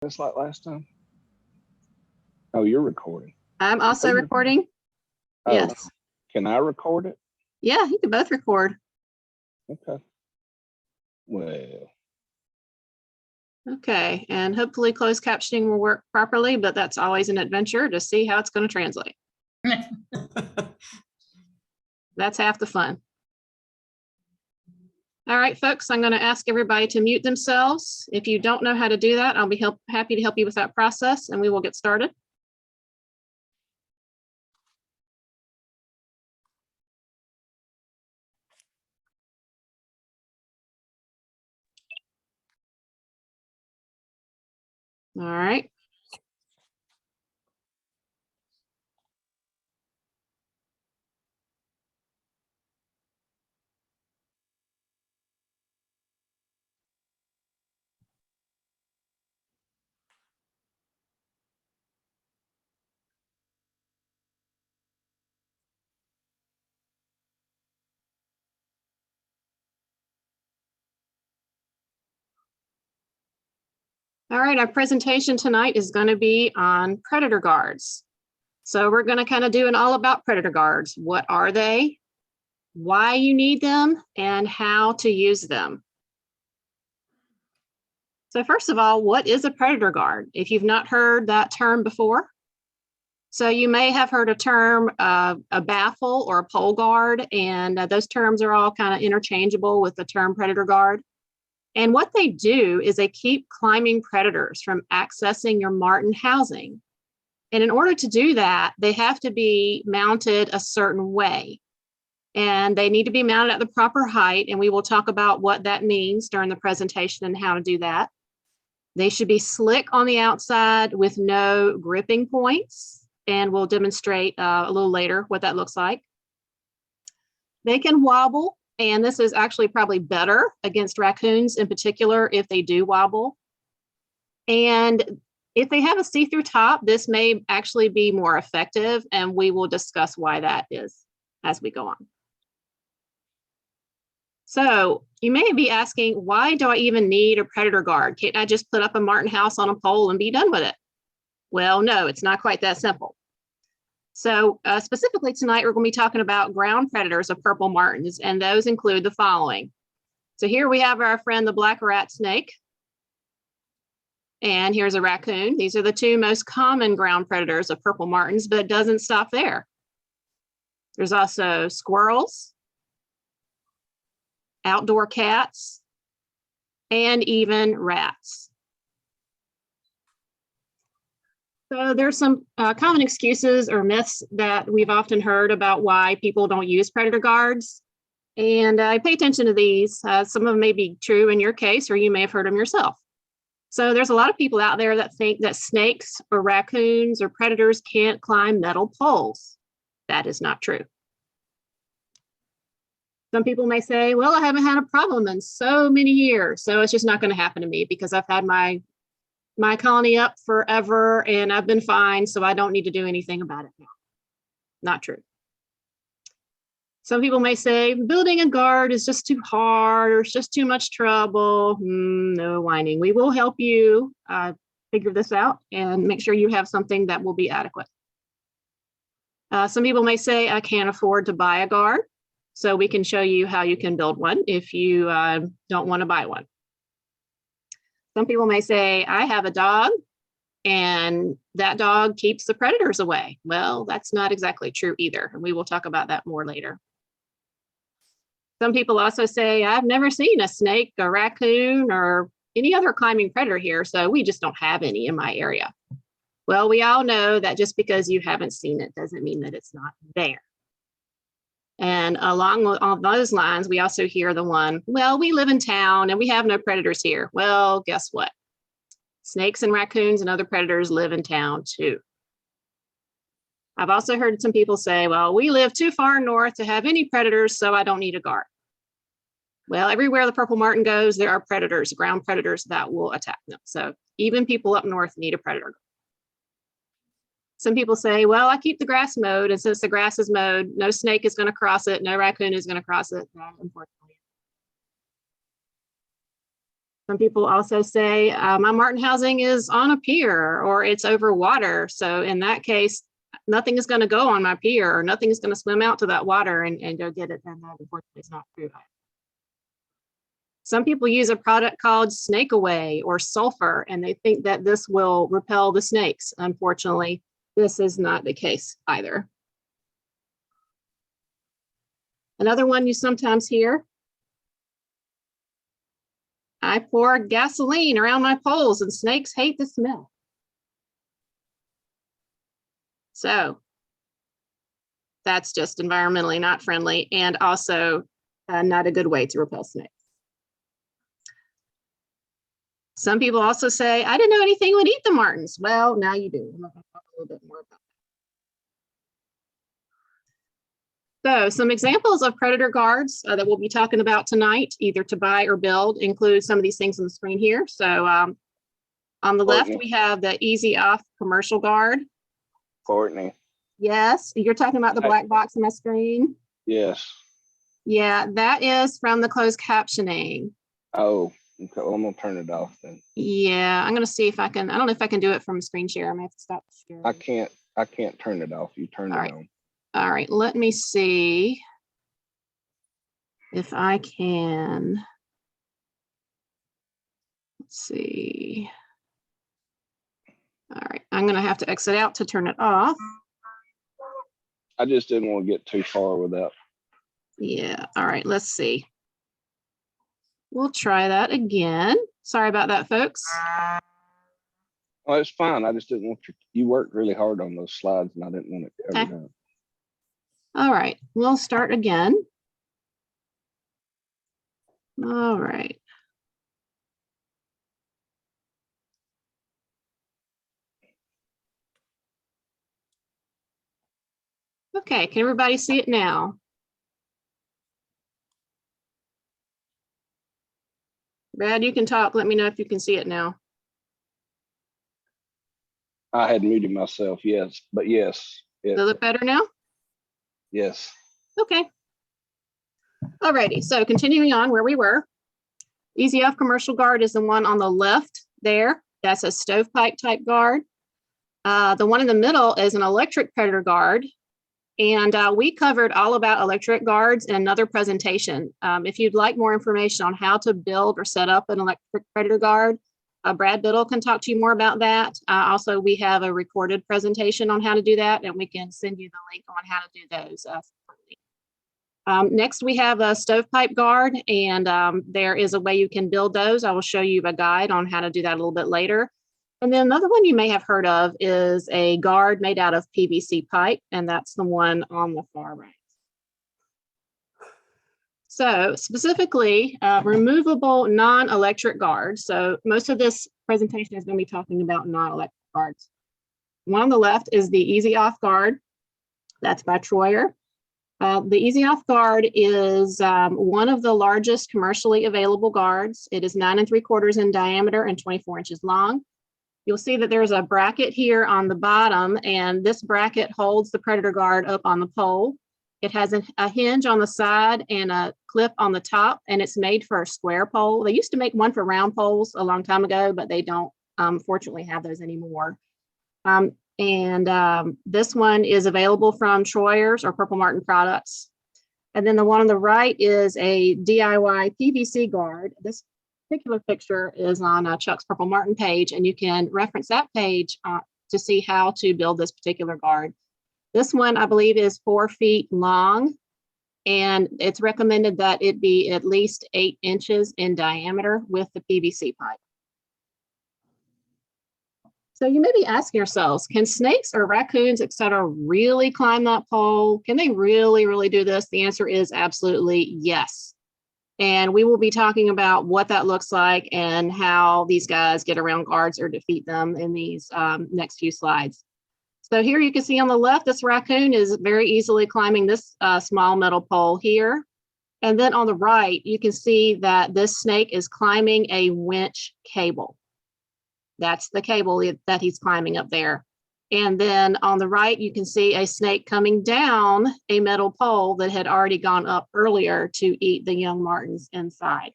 Just like last time? Oh, you're recording. I'm also recording. Oh, yes. Can I record it? Yeah, you can both record. Okay. Well. Okay, and hopefully closed captioning will work properly, but that's always an adventure to see how it's going to translate. That's half the fun. All right, folks, I'm going to ask everybody to mute themselves. If you don't know how to do that, I'll be happy to help you with that process, and we will get started. All right. All right, our presentation tonight is going to be on predator guards. So we're going to kind of do an all about predator guards. What are they? Why you need them, and how to use them. So first of all, what is a predator guard? If you've not heard that term before, so you may have heard a term, a baffle or a pole guard, and those terms are all kind of interchangeable with the term predator guard. And what they do is they keep climbing predators from accessing your marten housing. And in order to do that, they have to be mounted a certain way. And they need to be mounted at the proper height. And we will talk about what that means during the presentation and how to do that. They should be slick on the outside with no gripping points. And we'll demonstrate a little later what that looks like. They can wobble. And this is actually probably better against raccoons in particular if they do wobble. And if they have a see-through top, this may actually be more effective. And we will discuss why that is as we go on. So you may be asking, why do I even need a predator guard? Can't I just put up a marten house on a pole and be done with it? Well, no, it's not quite that simple. So specifically tonight, we're going to be talking about ground predators of purple martens, and those include the following. So here we have our friend, the black rat snake. And here's a raccoon. These are the two most common ground predators of purple martens, but it doesn't stop there. There's also squirrels, outdoor cats, and even rats. So there's some common excuses or myths that we've often heard about why people don't use predator guards. And I pay attention to these. Some of them may be true in your case, or you may have heard them yourself. So there's a lot of people out there that think that snakes or raccoons or predators can't climb metal poles. That is not true. Some people may say, well, I haven't had a problem in so many years, so it's just not going to happen to me because I've had my colony up forever and I've been fine, so I don't need to do anything about it now. Not true. Some people may say building a guard is just too hard or it's just too much trouble. No whining. We will help you figure this out and make sure you have something that will be adequate. Some people may say I can't afford to buy a guard, so we can show you how you can build one if you don't want to buy one. Some people may say, I have a dog and that dog keeps the predators away. Well, that's not exactly true either. And we will talk about that more later. Some people also say, I've never seen a snake, a raccoon, or any other climbing predator here, so we just don't have any in my area. Well, we all know that just because you haven't seen it doesn't mean that it's not there. And along with all those lines, we also hear the one, well, we live in town and we have no predators here. Well, guess what? Snakes and raccoons and other predators live in town too. I've also heard some people say, well, we live too far north to have any predators, so I don't need a guard. Well, everywhere the purple marten goes, there are predators, ground predators that will attack them. So even people up north need a predator guard. Some people say, well, I keep the grass mowed, and since the grass is mowed, no snake is going to cross it, no raccoon is going to cross it. Unfortunately. Some people also say, my martin housing is on a pier or it's over water. So in that case, nothing is going to go on my pier or nothing is going to swim out to that water and go get it. And that unfortunately is not true. Some people use a product called Snake Away or sulfur, and they think that this will repel the snakes. Unfortunately, this is not the case either. Another one you sometimes hear, I pour gasoline around my poles and snakes hate the smell. So that's just environmentally not friendly and also not a good way to repel snakes. Some people also say, I didn't know anything would eat the martins. Well, now you do. I'm going to talk a little bit more about that. So some examples of predator guards that we'll be talking about tonight, either to buy or build, include some of these things on the screen here. So on the left, we have the Easy Off commercial guard. Courtney. Yes, you're talking about the black box on my screen? Yes. Yeah, that is from the closed captioning. Oh, okay. Well, I'm going to turn it off then. Yeah, I'm going to see if I can. I don't know if I can do it from screen share. I may have to stop sharing. I can't turn it off. You turn it on. All right, let me see if I can. Let's see. All right, I'm going to have to exit out to turn it off. I just didn't want to get too far with that. Yeah, all right, let's see. We'll try that again. Sorry about that, folks. Well, it's fine. I just didn't want you worked really hard on those slides and I didn't want it covered up. All right, we'll start again. All right. Okay, can everybody see it now? Brad, you can talk. Let me know if you can see it now. I had muted myself, yes, but yes. Does it look better now? Yes. Okay. Alrighty, so continuing on where we were. Easy Off commercial guard is the one on the left there. That's a stovepipe type guard. The one in the middle is an electric predator guard. And we covered all about electric guards in another presentation. If you'd like more information on how to build or set up an electric predator guard, Brad Biddle can talk to you more about that. Also, we have a recorded presentation on how to do that, and we can send you the link on how to do those. Next, we have a stovepipe guard, and there is a way you can build those. I will show you a guide on how to do that a little bit later. And then another one you may have heard of is a guard made out of PVC pipe, and that's the one on the far right. So specifically, removable non-electric guards. So most of this presentation is going to be talking about non-electric guards. One on the left is the Easy Off guard. That's by Troyer. The Easy Off guard is one of the largest commercially available guards. It is 9 3/4 in diameter and 24 inches long. You'll see that there's a bracket here on the bottom, and this bracket holds the predator guard up on the pole. It has a hinge on the side and a clip on the top, and it's made for a square pole. They used to make one for round poles a long time ago, but they don't fortunately have those anymore. This one is available from Troyer's or Purple Martin products. And then the one on the right is a DIY PVC guard. This particular picture is on Chuck's Purple Martin page, and you can reference that page to see how to build this particular guard. This one, I believe, is 4 feet long, and it's recommended that it be at least 8 inches in diameter with the PVC pipe. So you may be asking yourselves, can snakes or raccoons, et cetera, really climb that pole? Can they really do this? The answer is absolutely yes. And we will be talking about what that looks like and how these guys get around guards or defeat them in these next few slides. So here you can see on the left, this raccoon is very easily climbing this small metal pole here. And then on the right, you can see that this snake is climbing a winch cable. That's the cable that he's climbing up there. And then on the right, you can see a snake coming down a metal pole that had already gone up earlier to eat the young martins inside.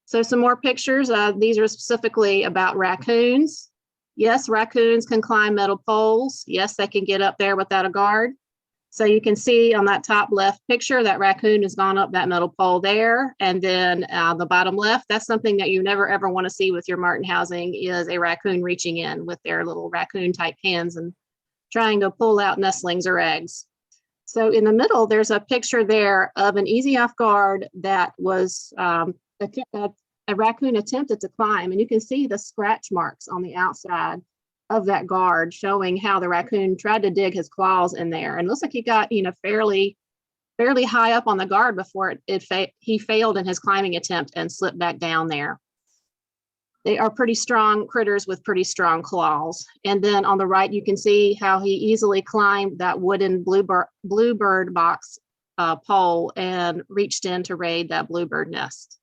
So some more pictures. These are specifically about raccoons. Yes, raccoons can climb metal poles. Yes, they can get up there without a guard. So you can see on that top left picture, that raccoon has gone up that metal pole there. And then the bottom left, that's something that you never ever want to see with your martin housing, is a raccoon reaching in with their little raccoon type hands and trying to pull out nestlings or eggs. So in the middle, there's a picture there of an easy off guard that was a raccoon attempted to climb, and you can see the scratch marks on the outside of that guard showing how the raccoon tried to dig his claws in there. And it looks like he got, fairly high up on the guard before he failed in his climbing attempt and slipped back down there. They are pretty strong critters with pretty strong claws. And then on the right, you can see how he easily climbed that wooden bluebird box pole and reached in to raid that bluebird nest.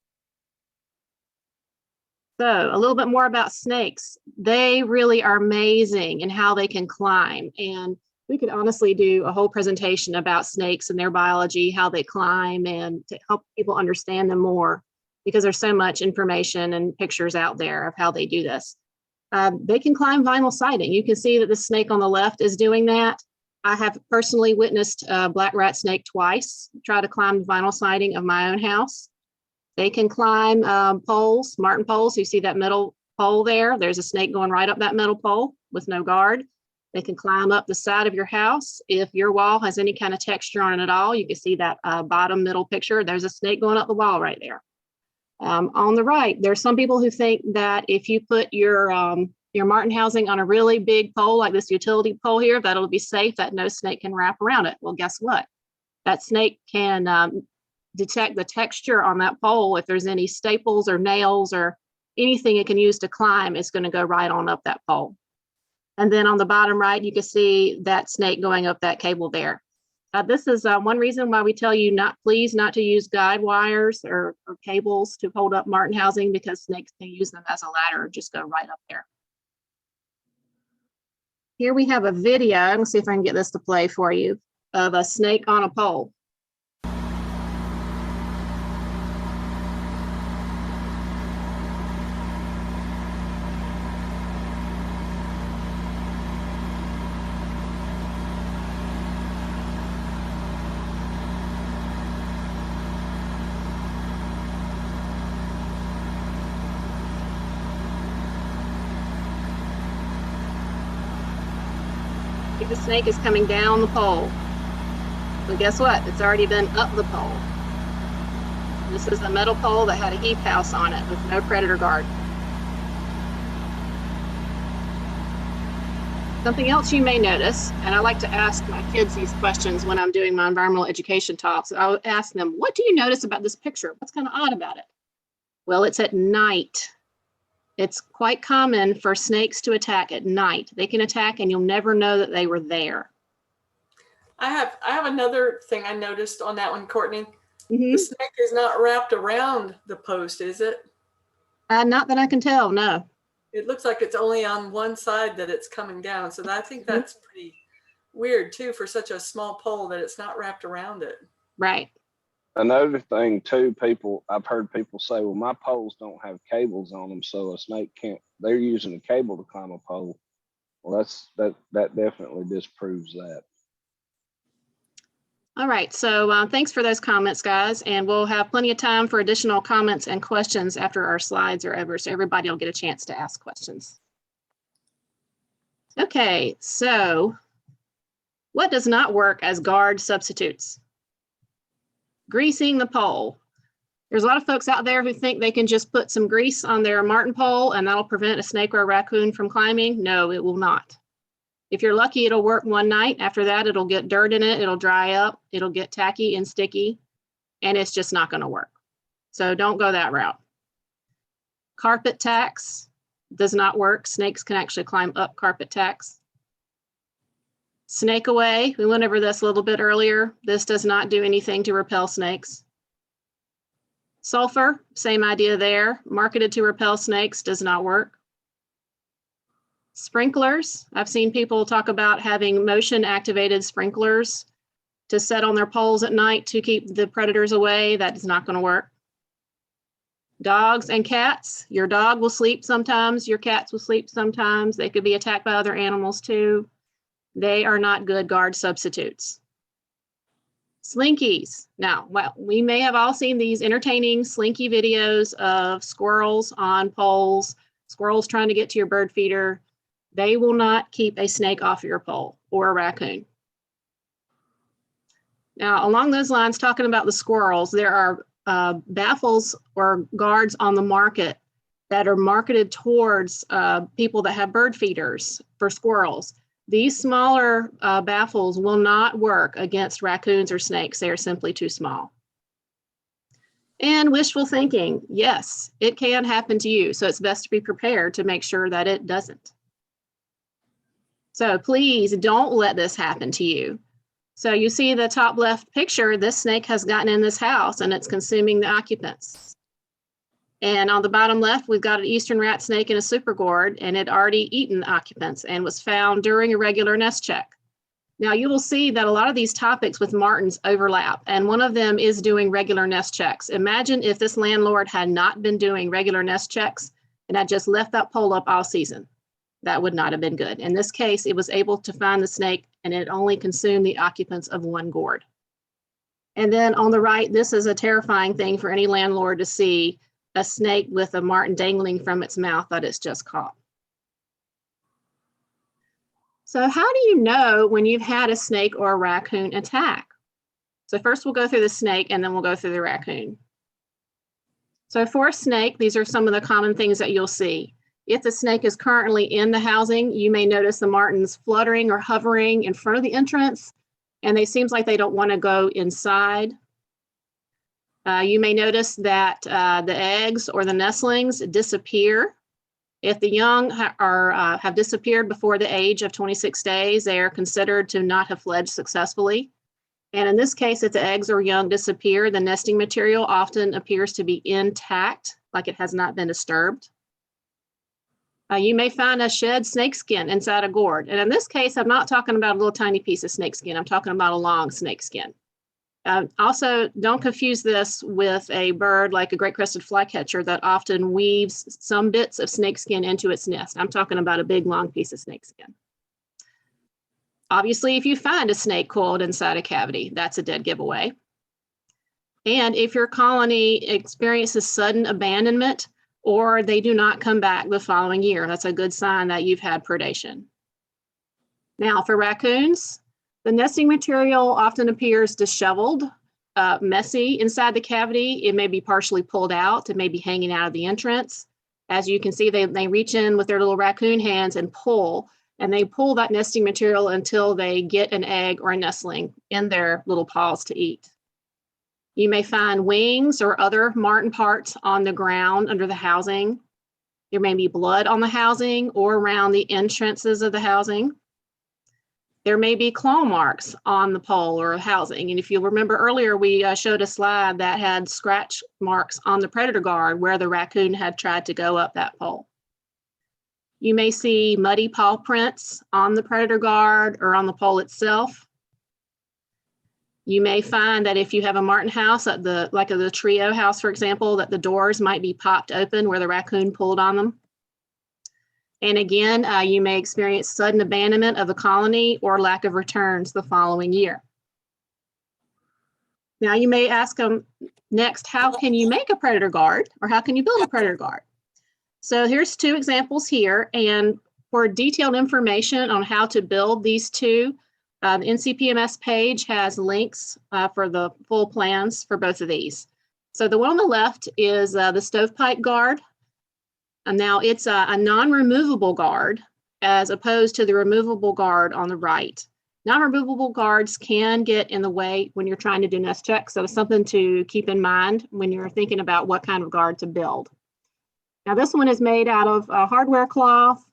So a little bit more about snakes. They really are amazing in how they can climb. And we could honestly do a whole presentation about snakes and their biology, how they climb, and to help people understand them more, because there's so much information and pictures out there of how they do this. They can climb vinyl siding. You can see that the snake on the left is doing that. I have personally witnessed a black rat snake twice try to climb the vinyl siding of my own house. They can climb poles, martin poles. You see that middle pole there? There's a snake going right up that middle pole with no guard. They can climb up the side of your house. If your wall has any kind of texture on it at all, you can see that bottom middle picture. There's a snake going up the wall right there. On the right, there's some people who think that if you put your martin housing on a really big pole like this utility pole here, that'll be safe, that no snake can wrap around it. Well, guess what? That snake can detect the texture on that pole. If there's any staples or nails or anything it can use to climb, it's going to go right on up that pole. And then on the bottom right, you can see that snake going up that cable there. This is one reason why we tell you please not to use guide wires or cables to hold up martin housing, because snakes can use them as a ladder and just go right up there. Here we have a video. I'm gonna see if I can get this to play for you, of a snake on a pole. The snake is coming down the pole. But guess what? It's already been up the pole. This is a metal pole that had a heap house on it with no predator guard. Something else you may notice, and I like to ask my kids these questions when I'm doing my environmental education talks. I would ask them, what do you notice about this picture? What's kind of odd about it? Well, it's at night. It's quite common for snakes to attack at night. They can attack and you'll never know that they were there. I have another thing I noticed on that one, Courtney. The snake is not wrapped around the post, is it? Not that I can tell, no. It looks like it's only on one side that it's coming down. So I think that's pretty weird too, for such a small pole, that it's not wrapped around it. Right. Another thing too, I've heard people say, well, my poles don't have cables on them, so a snake can't, they're using a cable to climb a pole. Well, that definitely disproves that. All right, so thanks for those comments, guys, and we'll have plenty of time for additional comments and questions after our slides are over, so everybody will get a chance to ask questions. Okay, so what does not work as guard substitutes? Greasing the pole. There's a lot of folks out there who think they can just put some grease on their martin pole and that'll prevent a snake or a raccoon from climbing. No, it will not. If you're lucky, it'll work one night. After that, it'll get dirt in it, it'll dry up, it'll get tacky and sticky, and it's just not going to work. So don't go that route. Carpet tacks does not work. Snakes can actually climb up carpet tacks. Snake away, we went over this a little bit earlier. This does not do anything to repel snakes. Sulfur, same idea there. Marketed to repel snakes, does not work. Sprinklers, I've seen people talk about having motion activated sprinklers to set on their poles at night to keep the predators away. That is not going to work. Dogs and cats, your dog will sleep sometimes, your cats will sleep sometimes. They could be attacked by other animals too. They are not good guard substitutes. Slinkies. Now, well, we may have all seen these entertaining slinky videos of squirrels on poles, squirrels trying to get to your bird feeder. They will not keep a snake off your pole, or a raccoon. Now, along those lines, talking about the squirrels, there are baffles or guards on the market that are marketed towards people that have bird feeders for squirrels. These smaller baffles will not work against raccoons or snakes. They are simply too small. And wishful thinking, yes, it can happen to you. So it's best to be prepared to make sure that it doesn't. So please don't let this happen to you. So you see the top left picture, this snake has gotten in this house and it's consuming the occupants. And on the bottom left, we've got an eastern rat snake in a super gourd, and it already eaten the occupants and was found during a regular nest check. Now you will see that a lot of these topics with martins overlap, and one of them is doing regular nest checks. Imagine if this landlord had not been doing regular nest checks and had just left that pole up all season. That would not have been good. In this case, it was able to find the snake, and it only consumed the occupants of one gourd. And then on the right, this is a terrifying thing for any landlord to see, a snake with a martin dangling from its mouth that it's just caught. So how do you know when you've had a snake or a raccoon attack? So first we'll go through the snake and then we'll go through the raccoon. So for a snake, these are some of the common things that you'll see. If the snake is currently in the housing, you may notice the martins fluttering or hovering in front of the entrance, and it seems like they don't want to go inside. You may notice that the eggs or the nestlings disappear. If the young have disappeared before the age of 26 days, they are considered to not have fledged successfully. And in this case, if the eggs or young disappear, the nesting material often appears to be intact, like it has not been disturbed. You may find a shed snakeskin inside a gourd. And in this case, I'm not talking about a little tiny piece of snakeskin. I'm talking about a long snakeskin. Also, don't confuse this with a bird like a great crested flycatcher that often weaves some bits of snakeskin into its nest. I'm talking about a big, long piece of snakeskin. Obviously, if you find a snake coiled inside a cavity, that's a dead giveaway. And if your colony experiences sudden abandonment or they do not come back the following year, that's a good sign that you've had predation. Now, for raccoons, the nesting material often appears disheveled, messy inside the cavity. It may be partially pulled out. It may be hanging out of the entrance. As you can see, they reach in with their little raccoon hands and pull that nesting material until they get an egg or a nestling in their little paws to eat. You may find wings or other martin parts on the ground under the housing. There may be blood on the housing or around the entrances of the housing. There may be claw marks on the pole or housing. And if you'll remember earlier, we showed a slide that had scratch marks on the predator guard where the raccoon had tried to go up that pole. You may see muddy paw prints on the predator guard or on the pole itself. You may find that if you have a martin house, like the trio house, for example, that the doors might be popped open where the raccoon pulled on them. And again, you may experience sudden abandonment of the colony or lack of returns the following year. Now you may ask them next, how can you make a predator guard or how can you build a predator guard? So here's two examples here, and for detailed information on how to build these two, the NCPMS page has links for the full plans for both of these. So the one on the left is the stovepipe guard. And now it's a non-removable guard as opposed to the removable guard on the right. Non-removable guards can get in the way when you're trying to do nest checks. So it's something to keep in mind when you're thinking about what kind of guard to build. Now this one is made out of hardware cloth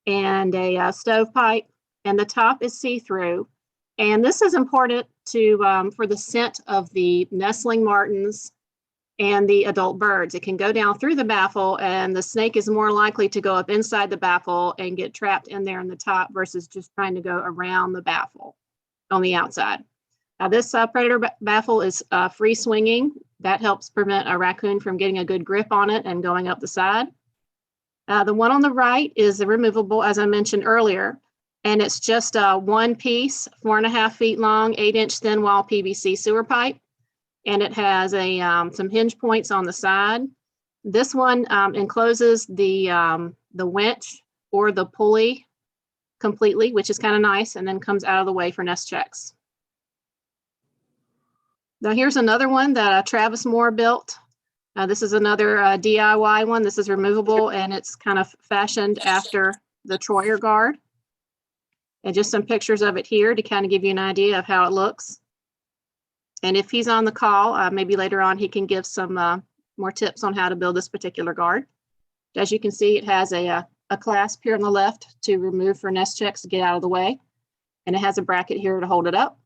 and a stovepipe, and the top is see-through. And this is important to for the scent of the nestling martins and the adult birds. It can go down through the baffle, and the snake is more likely to go up inside the baffle and get trapped in there in the top versus just trying to go around the baffle on the outside. This predator baffle is free swinging. That helps prevent a raccoon from getting a good grip on it and going up the side. The one on the right is the removable, as I mentioned earlier, and it's just one piece, 4.5 feet long, 8-inch thin wall PVC sewer pipe, and it has some hinge points on the side. This one encloses the winch or the pulley completely, which is kind of nice, and then comes out of the way for nest checks. Now here's another one that Travis Moore built. This is another DIY one. This is removable, and it's kind of fashioned after the Troyer guard. And just some pictures of it here to kind of give you an idea of how it looks. And if he's on the call, maybe later on he can give some more tips on how to build this particular guard. As you can see, it has a clasp here on the left to remove for nest checks to get out of the way. And it has a bracket here to hold it up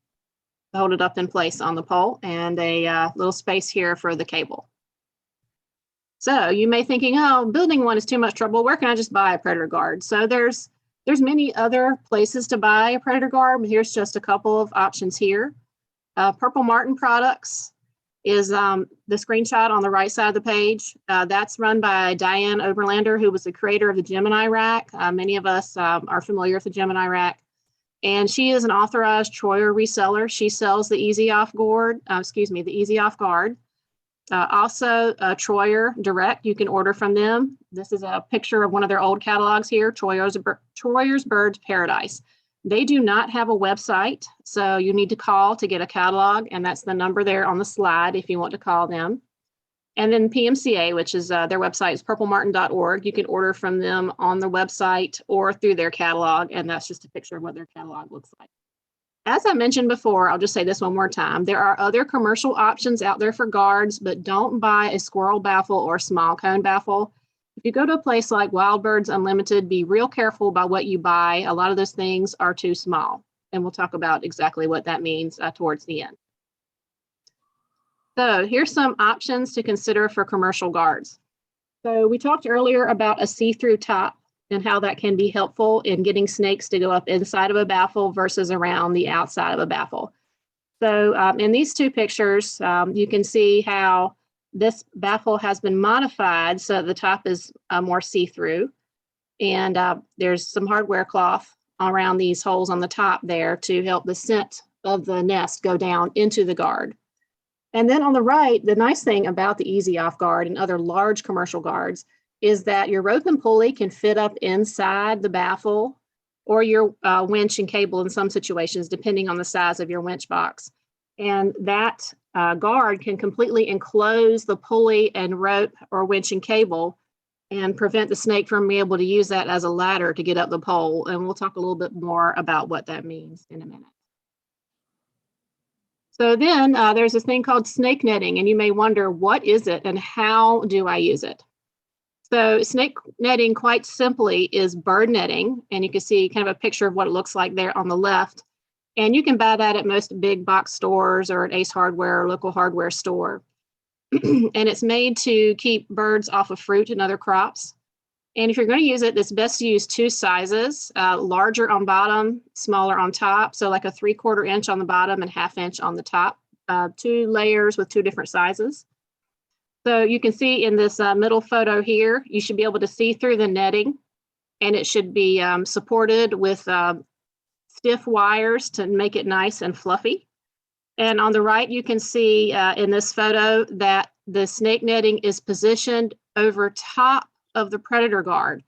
in place on the pole, and a little space here for the cable. So you may be thinking, oh, building one is too much trouble. Where can I just buy a predator guard? So there's many other places to buy a predator guard, but here's just a couple of options here. Purple Martin Products is the screenshot on the right side of the page. That's run by Diane Oberlander, who was the creator of the Gemini rack. Many of us are familiar with the Gemini rack. And she is an authorized Troyer reseller. She sells the Easy Off Guard. Also, Troyer Direct, you can order from them. This is a picture of one of their old catalogs here, Troyer's Birds Paradise. They do not have a website, so you need to call to get a catalog, and that's the number there on the slide if you want to call them. And then PMCA, which is their website is purplemartin.org. You can order from them on the website or through their catalog, and that's just a picture of what their catalog looks like. As I mentioned before, I'll just say this one more time. There are other commercial options out there for guards, but don't buy a squirrel baffle or small cone baffle. If you go to a place like Wild Birds Unlimited, be real careful about what you buy. A lot of those things are too small, and we'll talk about exactly what that means towards the end. So here's some options to consider for commercial guards. So we talked earlier about a see-through top and how that can be helpful in getting snakes to go up inside of a baffle versus around the outside of a baffle. So in these two pictures, you can see how this baffle has been modified so the top is more see-through. And there's some hardware cloth around these holes on the top there to help the scent of the nest go down into the guard. And then on the right, the nice thing about the Easy Off Guard and other large commercial guards is that your rope and pulley can fit up inside the baffle, or your winch and cable in some situations, depending on the size of your winch box. And that guard can completely enclose the pulley and rope or winch and cable and prevent the snake from being able to use that as a ladder to get up the pole. And we'll talk a little bit more about what that means in a minute. So then there's this thing called snake netting, and you may wonder, what is it and how do I use it? So snake netting, quite simply, is bird netting, and you can see kind of a picture of what it looks like there on the left. And you can buy that at most big box stores or at Ace Hardware or local hardware store. And it's made to keep birds off of fruit and other crops. And if you're going to use it, it's best to use two sizes, larger on bottom, smaller on top. So like a 3/4 inch on the bottom and 1/2 inch on the top, 2 layers with 2 different sizes. So you can see in this middle photo here, you should be able to see through the netting, and it should be supported with stiff wires to make it nice and fluffy. And on the right, you can see in this photo that the snake netting is positioned over top of the predator guard.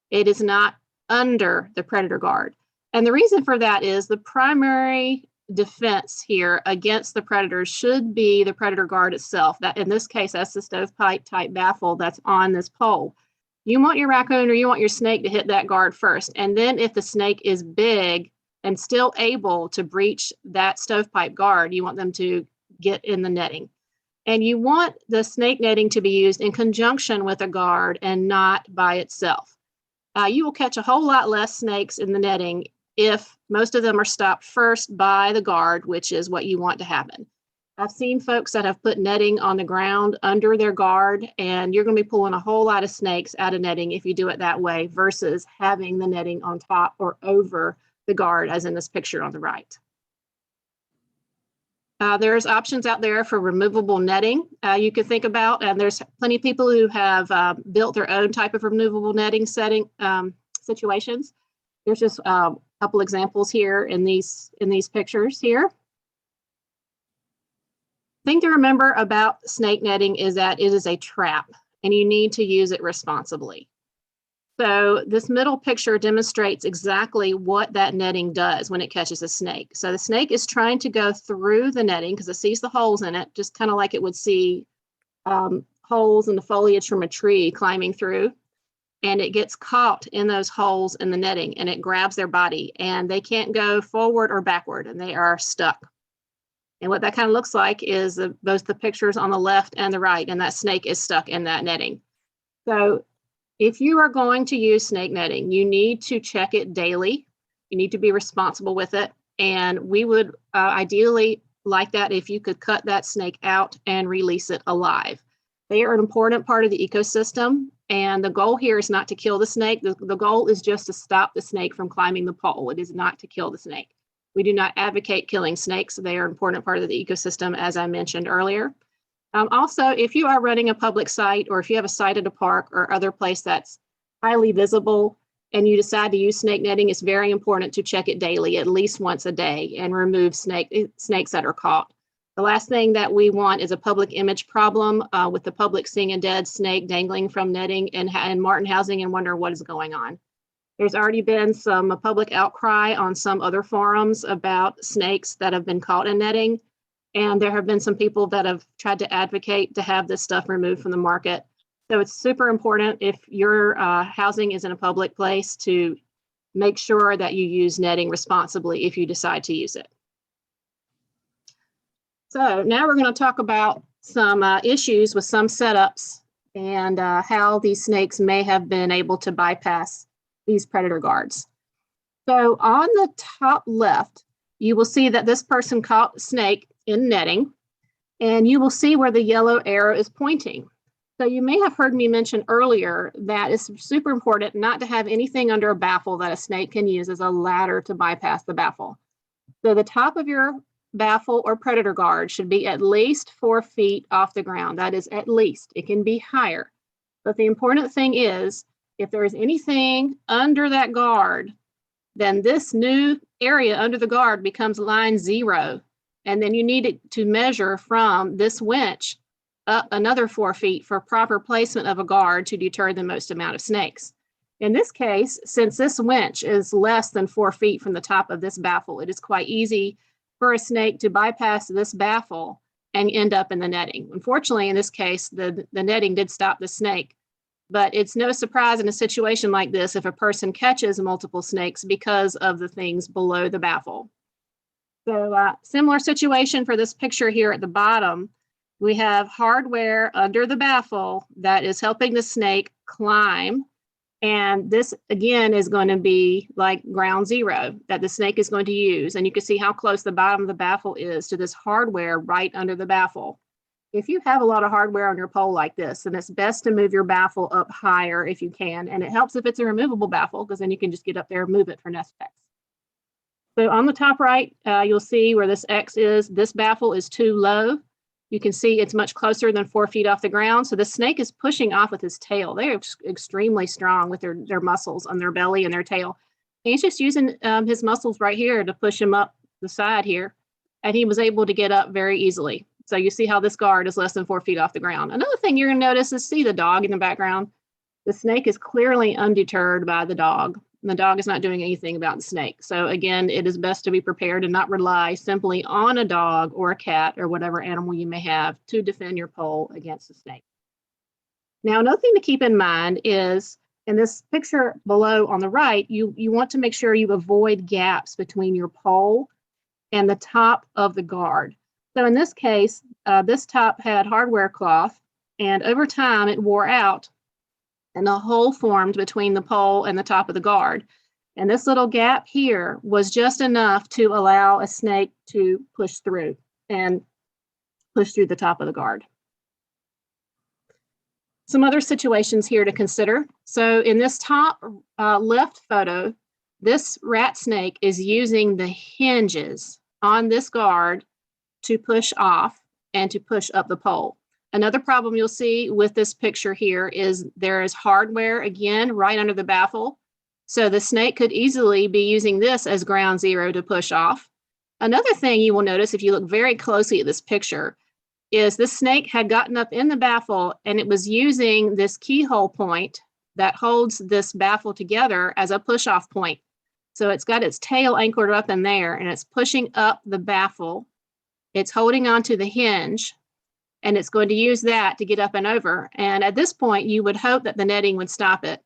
It is not under the predator guard. And the reason for that is the primary defense here against the predators should be the predator guard itself. That in this case, that's the stovepipe type baffle that's on this pole. You want your raccoon or you want your snake to hit that guard first. And then if the snake is big and still able to breach that stovepipe guard, you want them to get in the netting. And you want the snake netting to be used in conjunction with a guard and not by itself. You will catch a whole lot less snakes in the netting if most of them are stopped first by the guard, which is what you want to happen. I've seen folks that have put netting on the ground under their guard, and you're going to be pulling a whole lot of snakes out of netting if you do it that way versus having the netting on top or over the guard, as in this picture on the right. There's options out there for removable netting you could think about, and there's plenty of people who have built their own type of removable netting situations. There's just a couple examples here in these pictures here. Thing to remember about snake netting is that it is a trap, and you need to use it responsibly. So this middle picture demonstrates exactly what that netting does when it catches a snake. So the snake is trying to go through the netting because it sees the holes in it, just kind of like it would see holes in the foliage from a tree climbing through. And it gets caught in those holes in the netting, and it grabs their body, and they can't go forward or backward, and they are stuck. And what that kind of looks like is both the pictures on the left and the right, and that snake is stuck in that netting. So if you are going to use snake netting, you need to check it daily. You need to be responsible with it. And we would ideally like that if you could cut that snake out and release it alive. They are an important part of the ecosystem. And the goal here is not to kill the snake. The goal is just to stop the snake from climbing the pole. It is not to kill the snake. We do not advocate killing snakes. They are an important part of the ecosystem, as I mentioned earlier. Also, if you are running a public site, or if you have a site at a park or other place that's highly visible and you decide to use snake netting, it's very important to check it daily, at least once a day, and remove snakes that are caught. The last thing that we want is a public image problem with the public seeing a dead snake dangling from netting and Martin housing and wonder what is going on. There's already been some public outcry on some other forums about snakes that have been caught in netting. And there have been some people that have tried to advocate to have this stuff removed from the market. So it's super important if your housing is in a public place to make sure that you use netting responsibly if you decide to use it. So now we're going to talk about some issues with some setups and how these snakes may have been able to bypass these predator guards. So on the top left, you will see that this person caught a snake in netting, and you will see where the yellow arrow is pointing. So you may have heard me mention earlier that it's super important not to have anything under a baffle that a snake can use as a ladder to bypass the baffle. So the top of your baffle or predator guard should be at least 4 feet off the ground. That is at least. It can be higher. But the important thing is, if there is anything under that guard, then this new area under the guard becomes line 0. And then you need it to measure from this winch up another 4 feet for proper placement of a guard to deter the most amount of snakes. In this case, since this winch is less than 4 feet from the top of this baffle, it is quite easy for a snake to bypass this baffle and end up in the netting. Unfortunately, in this case, the netting did stop the snake. But it's no surprise in a situation like this if a person catches multiple snakes because of the things below the baffle. So similar situation for this picture here at the bottom. We have hardware under the baffle that is helping the snake climb. And this, again, is going to be like ground 0 that the snake is going to use. And you can see how close the bottom of the baffle is to this hardware right under the baffle. If you have a lot of hardware on your pole like this, then it's best to move your baffle up higher if you can. And it helps if it's a removable baffle, because then you can just get up there and move it for nest pecks. So on the top right, you'll see where this X is. This baffle is too low. You can see it's much closer than 4 feet off the ground. So the snake is pushing off with his tail. They are extremely strong with their muscles on their belly and their tail. And he's just using his muscles right here to push him up the side here. And he was able to get up very easily. So you see how this guard is less than 4 feet off the ground. Another thing you're going to notice is see the dog in the background. The snake is clearly undeterred by the dog. And the dog is not doing anything about the snake. So again, it is best to be prepared and not rely simply on a dog or a cat or whatever animal you may have to defend your pole against the snake. Now, another thing to keep in mind is in this picture below on the right, you want to make sure you avoid gaps between your pole and the top of the guard. So in this case, this top had hardware cloth, and over time it wore out and a hole formed between the pole and the top of the guard. And this little gap here was just enough to allow a snake to push through the top of the guard. Some other situations here to consider. So in this top left photo, this rat snake is using the hinges on this guard to push off and to push up the pole. Another problem you'll see with this picture here is there is hardware, again, right under the baffle. So the snake could easily be using this as ground zero to push off. Another thing you will notice if you look very closely at this picture is the snake had gotten up in the baffle and it was using this keyhole point that holds this baffle together as a push-off point. So it's got its tail anchored up in there and it's pushing up the baffle. It's holding onto the hinge and it's going to use that to get up and over. And at this point, you would hope that the netting would stop it.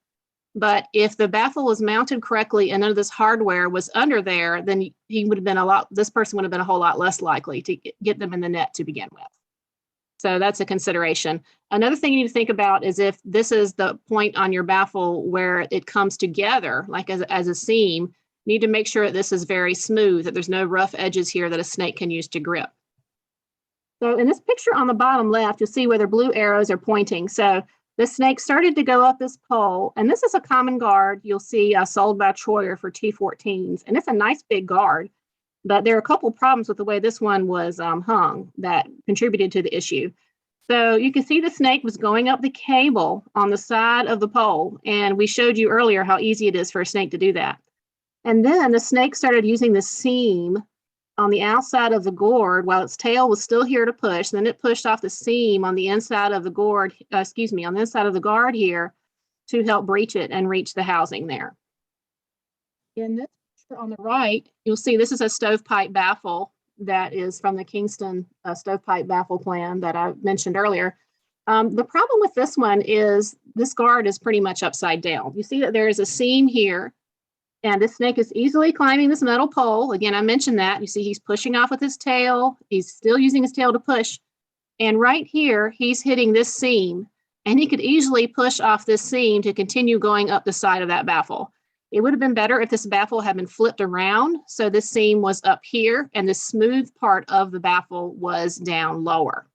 But if the baffle was mounted correctly and none of this hardware was under there, then this person would have been a whole lot less likely to get them in the net to begin with. So that's a consideration. Another thing you need to think about is if this is the point on your baffle where it comes together, like as a seam, you need to make sure that this is very smooth, that there's no rough edges here that a snake can use to grip. So in this picture on the bottom left, you'll see where the blue arrows are pointing. So the snake started to go up this pole, and this is a common guard you'll see sold by Troyer for T14s, and it's a nice big guard, but there are a couple problems with the way this one was hung that contributed to the issue. So you can see the snake was going up the cable on the side of the pole, and we showed you earlier how easy it is for a snake to do that. And then the snake started using the seam on the outside of the gourd while its tail was still here to push. Then it pushed off the seam on the inside of the gourd, on the inside of the guard here to help breach it and reach the housing there. In this picture on the right, you'll see this is a stovepipe baffle that is from the Kingston stovepipe baffle plan that I mentioned earlier. The problem with this one is this guard is pretty much upside down. You see that there is a seam here. And this snake is easily climbing this metal pole. Again, I mentioned that. You see he's pushing off with his tail. He's still using his tail to push. And right here, he's hitting this seam. And he could easily push off this seam to continue going up the side of that baffle. It would have been better if this baffle had been flipped around. So this seam was up here and the smooth part of the baffle was down lower.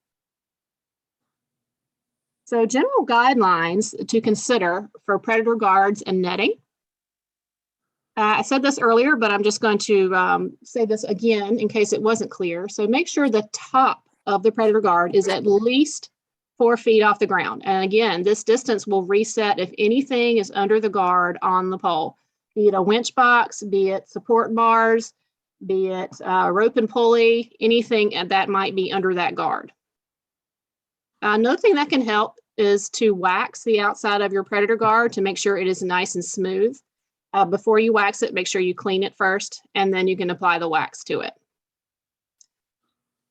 So general guidelines to consider for predator guards and netting. I said this earlier, but I'm just going to say this again in case it wasn't clear. So make sure the top of the predator guard is at least 4 feet off the ground. And again, this distance will reset if anything is under the guard on the pole, be it a winch box, be it support bars, be it rope and pulley, anything that might be under that guard. Another thing that can help is to wax the outside of your predator guard to make sure it is nice and smooth. Before you wax it, make sure you clean it first, and then you can apply the wax to it.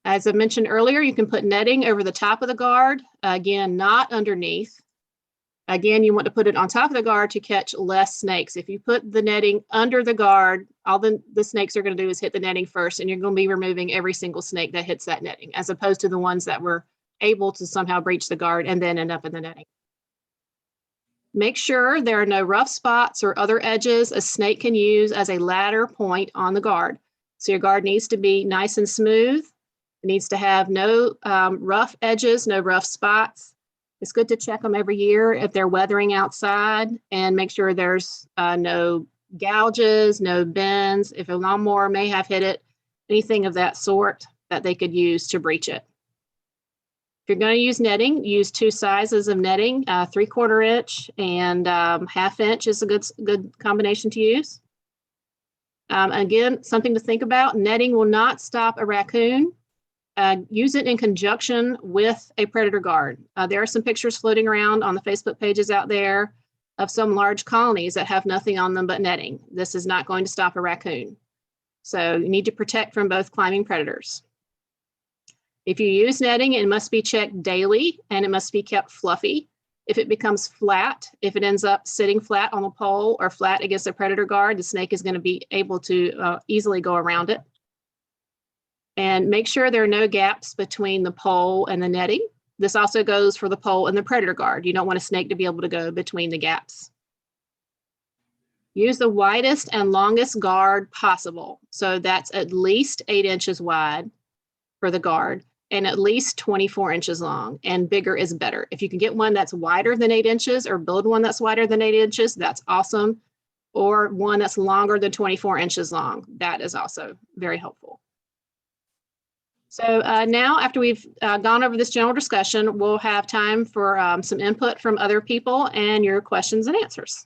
As I mentioned earlier, you can put netting over the top of the guard, again, not underneath. Again, you want to put it on top of the guard to catch less snakes. If you put the netting under the guard, all the snakes are going to do is hit the netting first, and you're going to be removing every single snake that hits that netting, as opposed to the ones that were able to somehow breach the guard and then end up in the netting. Make sure there are no rough spots or other edges a snake can use as a ladder point on the guard. So your guard needs to be nice and smooth. It needs to have no rough edges, no rough spots. It's good to check them every year if they're weathering outside and make sure there's no gouges, no bends. If a lawnmower may have hit it, anything of that sort that they could use to breach it. If you're going to use netting, use 2 sizes of netting, 3/4 inch and 1/2 inch is a good combination to use. Again, something to think about, netting will not stop a raccoon. Use it in conjunction with a predator guard. There are some pictures floating around on the Facebook pages out there of some large colonies that have nothing on them but netting. This is not going to stop a raccoon. So you need to protect from both climbing predators. If you use netting, it must be checked daily and it must be kept fluffy. If it becomes flat, if it ends up sitting flat on the pole or flat against a predator guard, the snake is going to be able to easily go around it. And make sure there are no gaps between the pole and the netting. This also goes for the pole and the predator guard. You don't want a snake to be able to go between the gaps. Use the widest and longest guard possible. So that's at least 8 inches wide for the guard and at least 24 inches long, and bigger is better. If you can get one that's wider than 8 inches or build one that's wider than 8 inches, that's awesome. Or one that's longer than 24 inches long. That is also very helpful. So now, after we've gone over this general discussion, we'll have time for some input from other people and your questions and answers.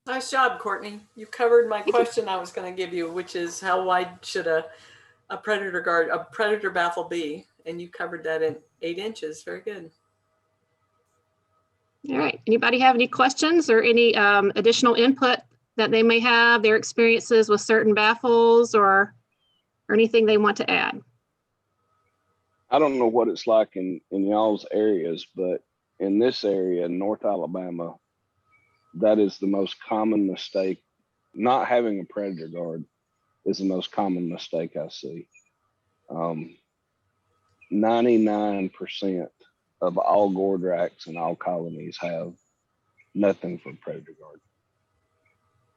Nice job, Courtney. You covered my Thank you. question I was going to give you, which is how wide should a predator baffle be? And you covered that in 8 inches. Very good. All right. Anybody have any questions or any additional input that they may have, their experiences with certain baffles or anything they want to add? I don't know what it's like in y'all's areas, but in this area, North Alabama, that is the most common mistake. Not having a predator guard is the most common mistake I see. 99% of all gourd racks and all colonies have nothing for predator guard.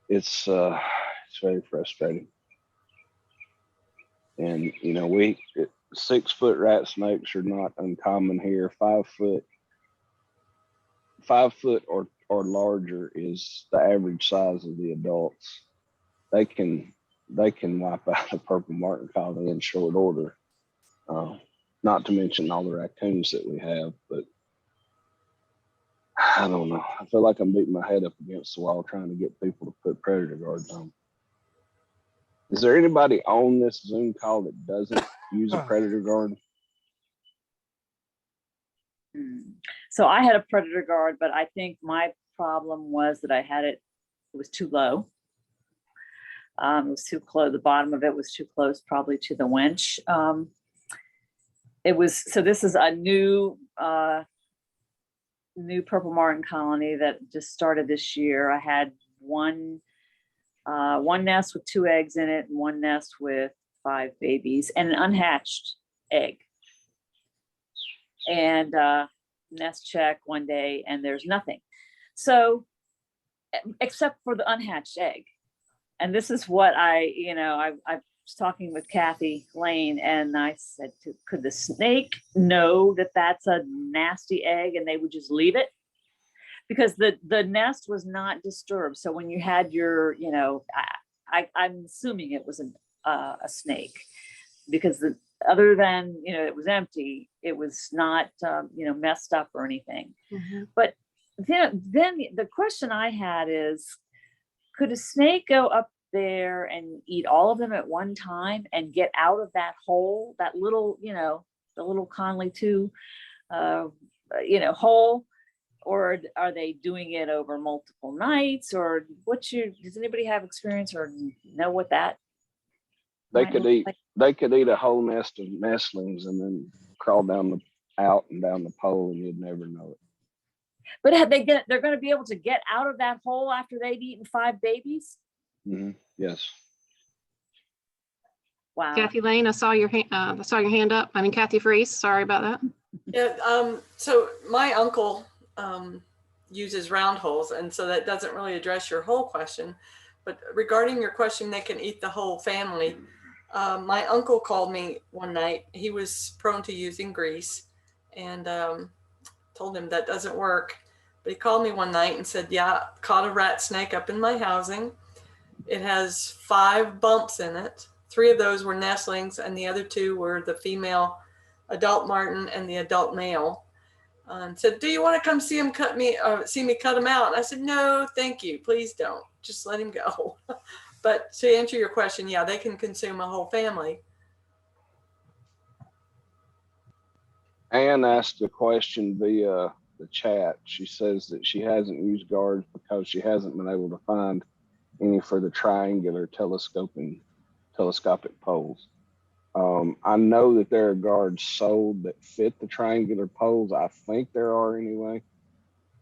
It's very frustrating. And you know, 6-foot rat snakes are not uncommon here. 5 foot or larger is the average size of the adults. They can wipe out a purple martin colony in short order. Not to mention all the raccoons that we have, but I don't know. I feel like I'm beating my head up against the wall trying to get people to put predator guards on. Is there anybody on this Zoom call that doesn't use a predator guard? So I had a predator guard, but I think my problem was that I had it was too low. It was too close. The bottom of it was too close, probably to the winch. So this is a new purple martin colony that just started this year. I had one nest with 2 eggs in it and one nest with 5 babies and an unhatched egg. And nest check one day and there's nothing. So except for the unhatched egg. And this is what I was talking with Kathy Lane and I said, could the snake know that that's a nasty egg and they would just leave it? Because the nest was not disturbed. So when you had your, I'm assuming it was a snake because other than, it was empty, it was not, messed up or anything. Mm-hmm. But then the question I had is, could a snake go up there and eat all of them at one time and get out of that hole, that little, the little Conley 2, hole? Or are they doing it over multiple nights? Or does anybody have experience or know what that? They could eat a whole nest of nestlings and then crawl out and down the pole and you'd never know it. But they're going to be able to get out of that hole after they've eaten 5 babies? Mm-hmm. Yes. Wow. Kathy Lane, I saw your hand up. I mean, Kathy Freese, sorry about that. Yeah. So my uncle uses round holes, and so that doesn't really address your whole question. But regarding your question, they can eat the whole family. My uncle called me one night. He was prone to using grease, and told him that doesn't work. But he called me one night and said, yeah, caught a rat snake up in my housing. It has 5 bumps in it. 3 of those were nestlings, and the other 2 were the female adult martin and the adult male. And said, do you want to come see me cut him out? And I said, no, thank you. Please don't. Just let him go. But to answer your question, yeah, they can consume a whole family. Anne asked a question via the chat. She says that she hasn't used guards because she hasn't been able to find any for the triangular telescopic poles. I know that there are guards sold that fit the triangular poles. I think there are anyway.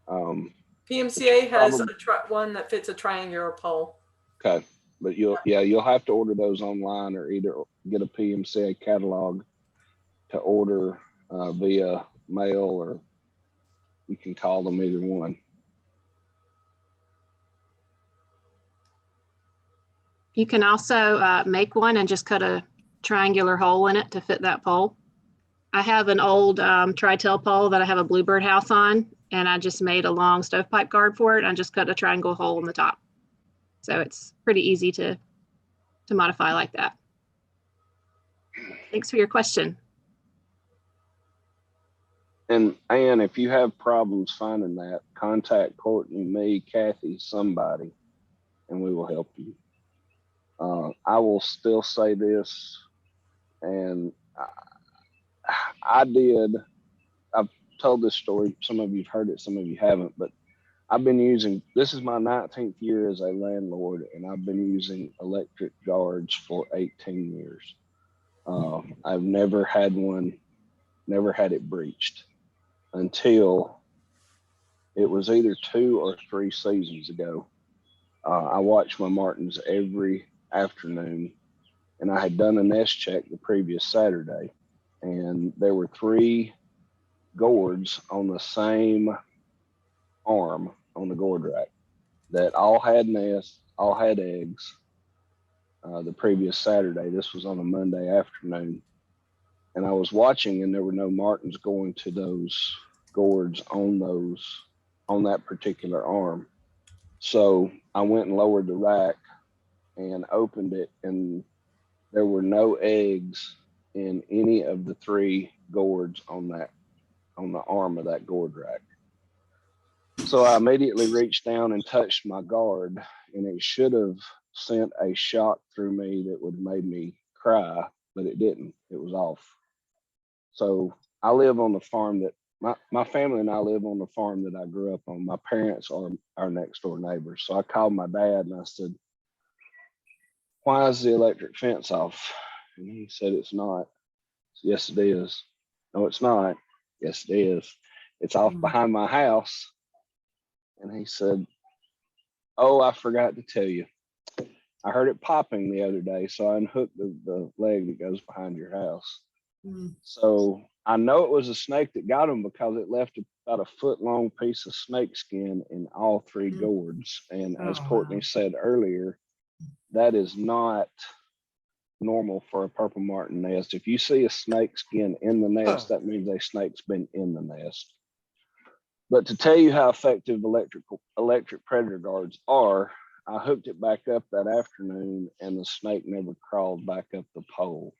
PMCA has one that fits a triangular pole. Okay, but you'll have to order those online or either get a PMCA catalog to order via mail, or you can call them, either one. You can also make one and just cut a triangular hole in it to fit that pole. I have an old tri-tail pole that I have a bluebird house on, and I just made a long stovepipe guard for it. I just cut a triangle hole in the top. So it's pretty easy to modify like that. Thanks for your question. And Ann, if you have problems finding that, contact Courtney, me, Kathy, somebody, and we will help you. I will still say this, and I've told this story. Some of you've heard it, some of you haven't, but I've been using, this is my 19th year as a landlord, and I've been using electric guards for 18 years. I've never had it breached until it was either 2 or 3 seasons ago. I watched my Martins every afternoon, and I had done a nest check the previous Saturday, and there were 3 gourds on the same arm on the gourd rack that all had nests, all had eggs. The previous Saturday, this was on a Monday afternoon, and I was watching, and there were no Martins going to those gourds on that particular arm. So I went and lowered the rack and opened it, and there were no eggs in any of the 3 gourds on the arm of that gourd rack. So I immediately reached down and touched my guard, and it should have sent a shock through me that would have made me cry, but it didn't. It was off. So I live on the farm that my family and I live on the farm that I grew up on. My parents are our next door neighbors. So I called my dad and I said, "Why is the electric fence off?" And he said, "It's not." "Yes, it is." "No, it's not." "Yes, it is. It's off behind my house." And he said, "Oh, I forgot to tell you. I heard it popping the other day, so I unhooked the leg that goes behind your house." So I know it was a snake that got him because it left about a foot-long piece of snake skin in all 3 gourds. And as Courtney said earlier, that is not normal for a purple martin nest. If you see a snake skin in the nest, that means a snake's been in the nest. But to tell you how effective electric predator guards are, I hooked it back up that afternoon, and the snake never crawled back up the pole.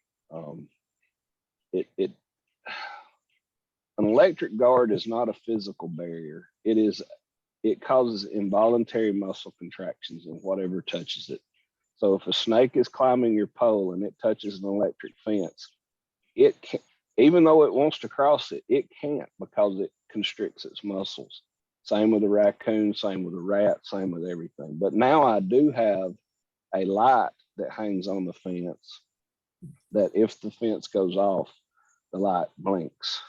An electric guard is not a physical barrier. It causes involuntary muscle contractions in whatever touches it. So if a snake is climbing your pole and it touches an electric fence, it can, even though it wants to cross it, it can't because it constricts its muscles. Same with a raccoon, same with a rat, same with everything. But now I do have a light that hangs on the fence that if the fence goes off, the light blinks,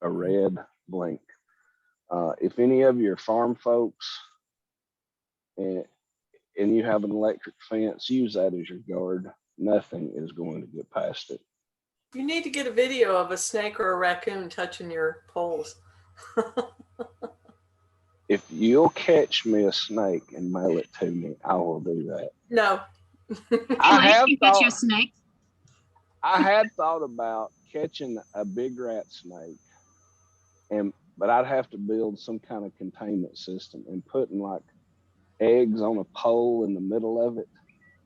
a red blink. If any of your farm folks and you have an electric fence, use that as your guard. Nothing is going to get past it. You need to get a video of a snake or a raccoon touching your poles. If you'll catch me a snake and mail it to me, I will do that. No. I had thought about catching a big rat snake, but I'd have to build some kind of containment system and putting like eggs on a pole in the middle of it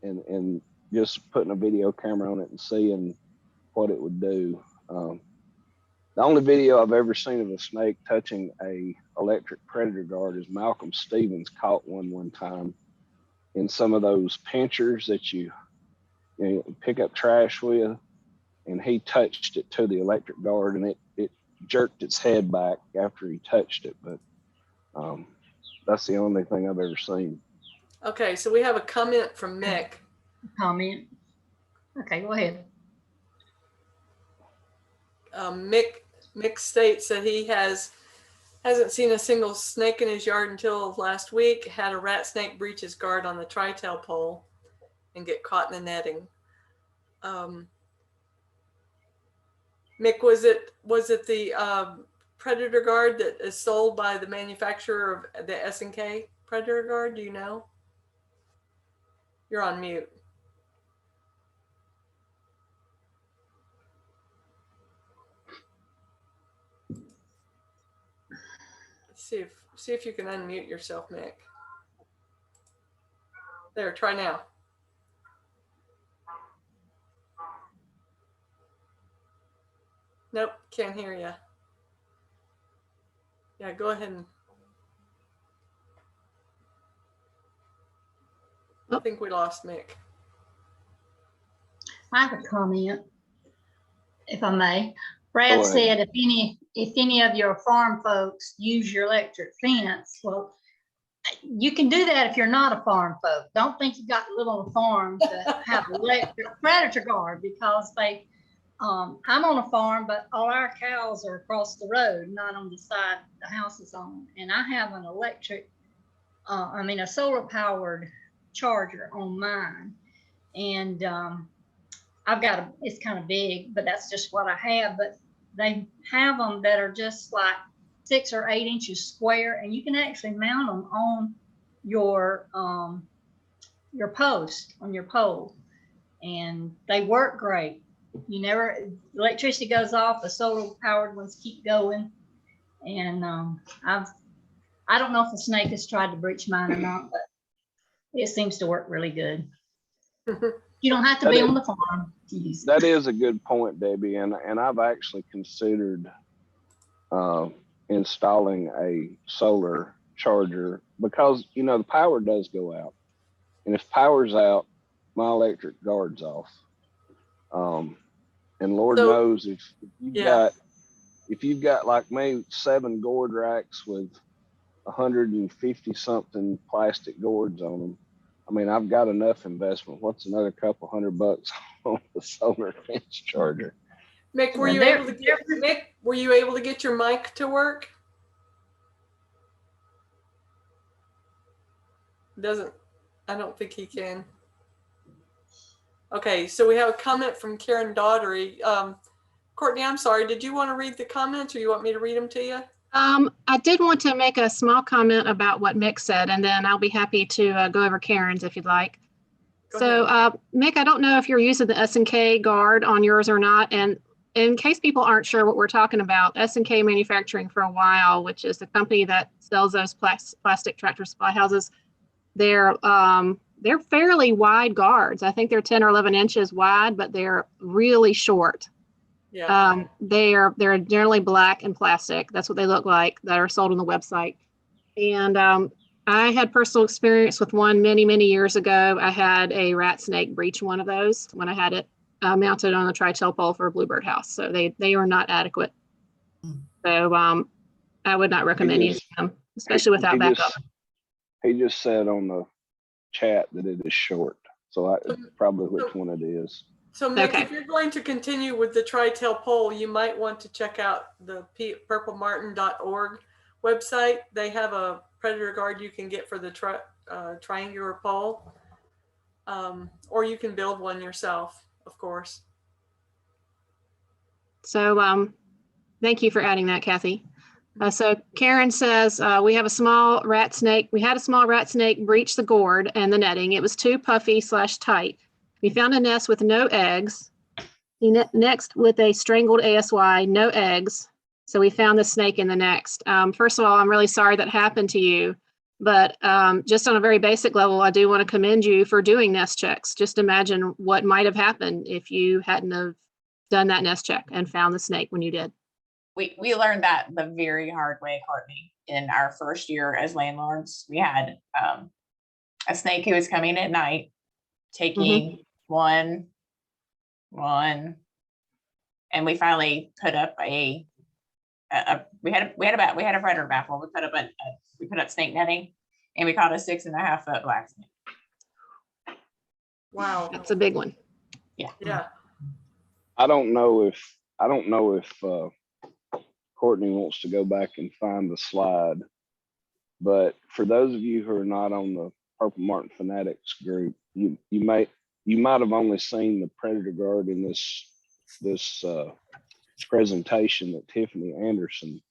and just putting a video camera on it and seeing what it would do. The only video I've ever seen of a snake touching a electric predator guard is Malcolm Stevens caught one time in some of those pinchers that you pick up trash with, and he touched it to the electric guard, and it jerked its head back after he touched it. But that's the only thing I've ever seen. Okay, so we have a comment from Mick. Comment. Okay, go ahead. Mick states that he hasn't seen a single snake in his yard until last week. Had a rat snake breach his guard on the tri-tail pole and get caught in the netting. Mick, was it the predator guard that is sold by the manufacturer of the S&K predator guard? Do you know? You're on mute. See if you can unmute yourself, Mick. There, try now. Nope, can't hear you. Yeah, go ahead and. I think we lost Mick. I have a comment, if I may. Brad said if any of your farm folks use your electric fence, well, you can do that if you're not a farm folk. Don't think you got to live on a farm to have electric predator guard, because they, I'm on a farm, but all our cows are across the road, not on the side the house is on. And I have an electric, a solar powered charger on mine. And I've got it's kind of big, but that's just what I have. But they have them that are just like 6 or 8 inches square, and you can actually mount them on your post, on your pole, and they work great. You never, electricity goes off, the solar powered ones keep going. And I don't know if the snake has tried to breach mine or not, but it seems to work really good. You don't have to be on the farm to use it. That is a good point, Debbie, and I've actually considered installing a solar charger, because the power does go out, and if power's out, my electric guard's off. And Lord knows if you've got like me 7 gourd racks with 150 something plastic gourds on them, I mean, I've got enough investment. What's another couple $100 on the solar fence charger? Mick, were you able to get your mic to work? I don't think he can. Okay, so we have a comment from Karen Daughtery. Courtney, I'm sorry, did you want to read the comments, or you want me to read them to you? I did want to make a small comment about what Mick said, and then I'll be happy to go over Karen's if you'd like. Go ahead. Mick, I don't know if you're using the S&K guard on yours or not. And in case people aren't sure what we're talking about, S&K Manufacturing for a while, which is the company that sells those plastic tractor supply houses, they're fairly wide guards. I think they're 10 or 11 inches wide, but they're really short. Yeah. They're generally black and plastic. That's what they look like, that are sold on the website. And I had personal experience with one many, many years ago. I had a rat snake breach one of those when I had it mounted on a tri-tail pole for a bluebird house. So they are not adequate. So I would not recommend using them, especially without backup. He just said on the chat that it is short. So probably which one it is. So Mick, if you're going to continue with the tri-tail pole, you might want to check out the purplemartin.org website. They have a predator guard you can get for the triangular pole, or you can build one yourself, of course. So thank you for adding that, Kathy. So Karen says, we have a small rat snake. We had a small rat snake breach the gourd and the netting. It was too puffy / tight. We found a nest with no eggs. Next with a strangled ASY, no eggs. So we found the snake in the next. First of all, I'm really sorry that happened to you, but just on a very basic level, I do want to commend you for doing nest checks. Just imagine what might have happened if you hadn't have done that nest check and found the snake when you did. We learned that the very hard way, Courtney. In our first year as landlords, we had a snake who was coming at night, taking one, and we finally put up we had a predator baffle. We put up snake netting, and we caught a 6.5 foot black snake. Wow, that's a big one. Yeah. I don't know if Courtney wants to go back and find the slide, but for those of you who are not on the Purple Martin Fanatics group, you might have only seen the predator guard in this presentation that Tiffany Anderson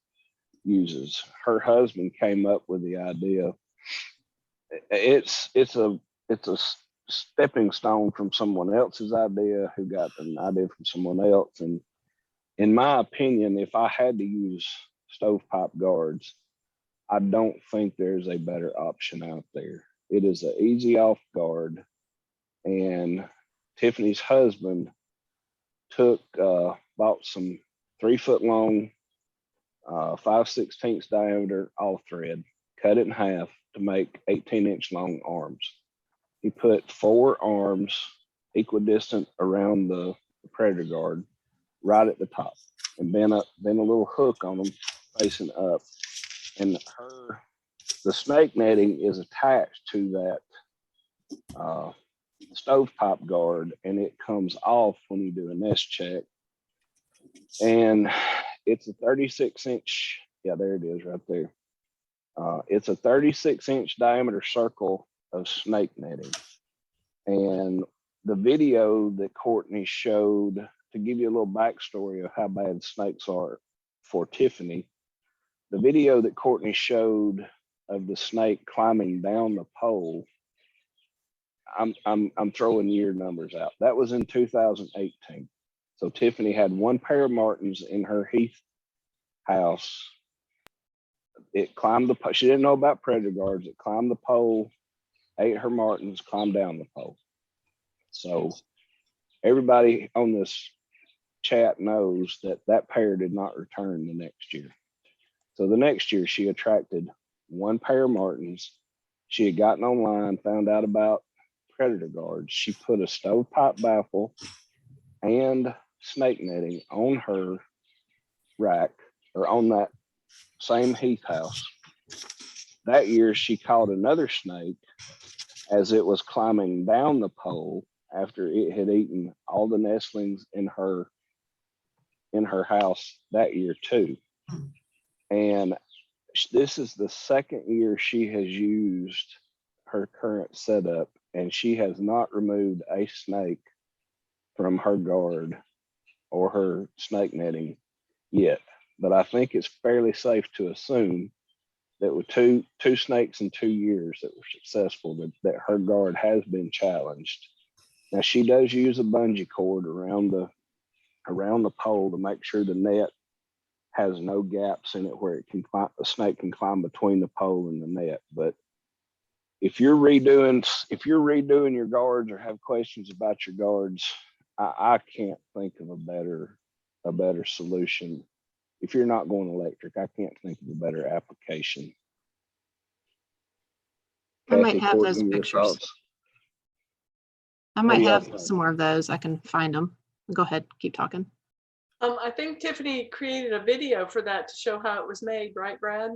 uses. Her husband came up with the idea. It's a stepping stone from someone else's idea who got an idea from someone else. And in my opinion, if I had to use stovepipe guards, I don't think there's a better option out there. It is an easy off guard. And Tiffany's husband bought some 3 foot long, 5/16 diameter all thread, cut it in half to make 18-inch long arms. He put 4 arms equidistant around the predator guard right at the top, and then a little hook on them facing up. And the snake netting is attached to that stovepipe guard, and it comes off when you do a nest check. And it's a 36-inch, yeah, there it is right there. It's a 36-inch diameter circle of snake netting. And the video that Courtney showed, to give you a little backstory of how bad snakes are for Tiffany, the video that Courtney showed of the snake climbing down the pole, I'm throwing year numbers out. That was in 2018. So Tiffany had 1 pair of martins in her Heath house. It climbed the pole. She didn't know about predator guards. It climbed the pole, ate her martins, climbed down the pole. So everybody on this chat knows that pair did not return the next year. So the next year she attracted 1 pair of martins. She had gotten online, found out about predator guards. She put a stovepipe baffle and snake netting on her rack, or on that same Heath house. That year she caught another snake as it was climbing down the pole after it had eaten all the nestlings in her house that year too. And this is the 2nd year she has used her current setup, and she has not removed a snake from her guard or her snake netting yet. But I think it's fairly safe to assume that with two snakes in 2 years that were successful, that her guard has been challenged. Now she does use a bungee cord around the pole to make sure the net has no gaps in it where the snake can climb between the pole and the net. But if you're redoing your guards or have questions about your guards, I can't think of a better solution. If you're not going electric, I can't think of a better application. I might Kathy, have those Courtney, your pictures. thoughts? I might do you have think? some more of those. I can find them. Go ahead, keep talking. I think Tiffany created a video for that to show how it was made, right, Brad?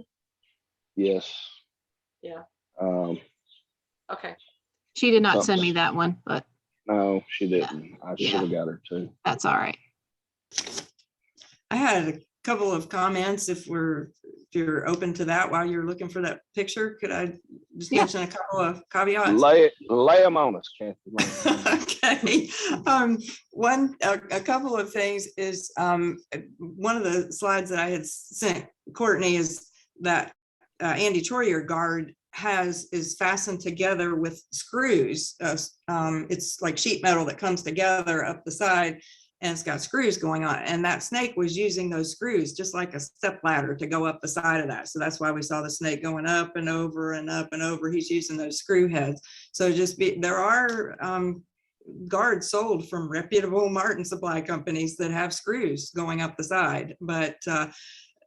Yes. Yeah. Okay. She did not send me that one, but No, she didn't. I Yeah. should have got her too. that's all right. I had a couple of comments if you're open to that while you're looking for that picture. Could I just Yeah. mention a couple of caveats? Lay them on us, Kathy. Okay. A couple of things is one of the slides that I had sent Courtney is that Andy Troyer guard is fastened together with screws. It's like sheet metal that comes together up the side, and it's got screws going on. And that snake was using those screws just like a step ladder to go up the side of that. So that's why we saw the snake going up and over and up and over. He's using those screw heads. So there are guards sold from reputable marten supply companies that have screws going up the side, but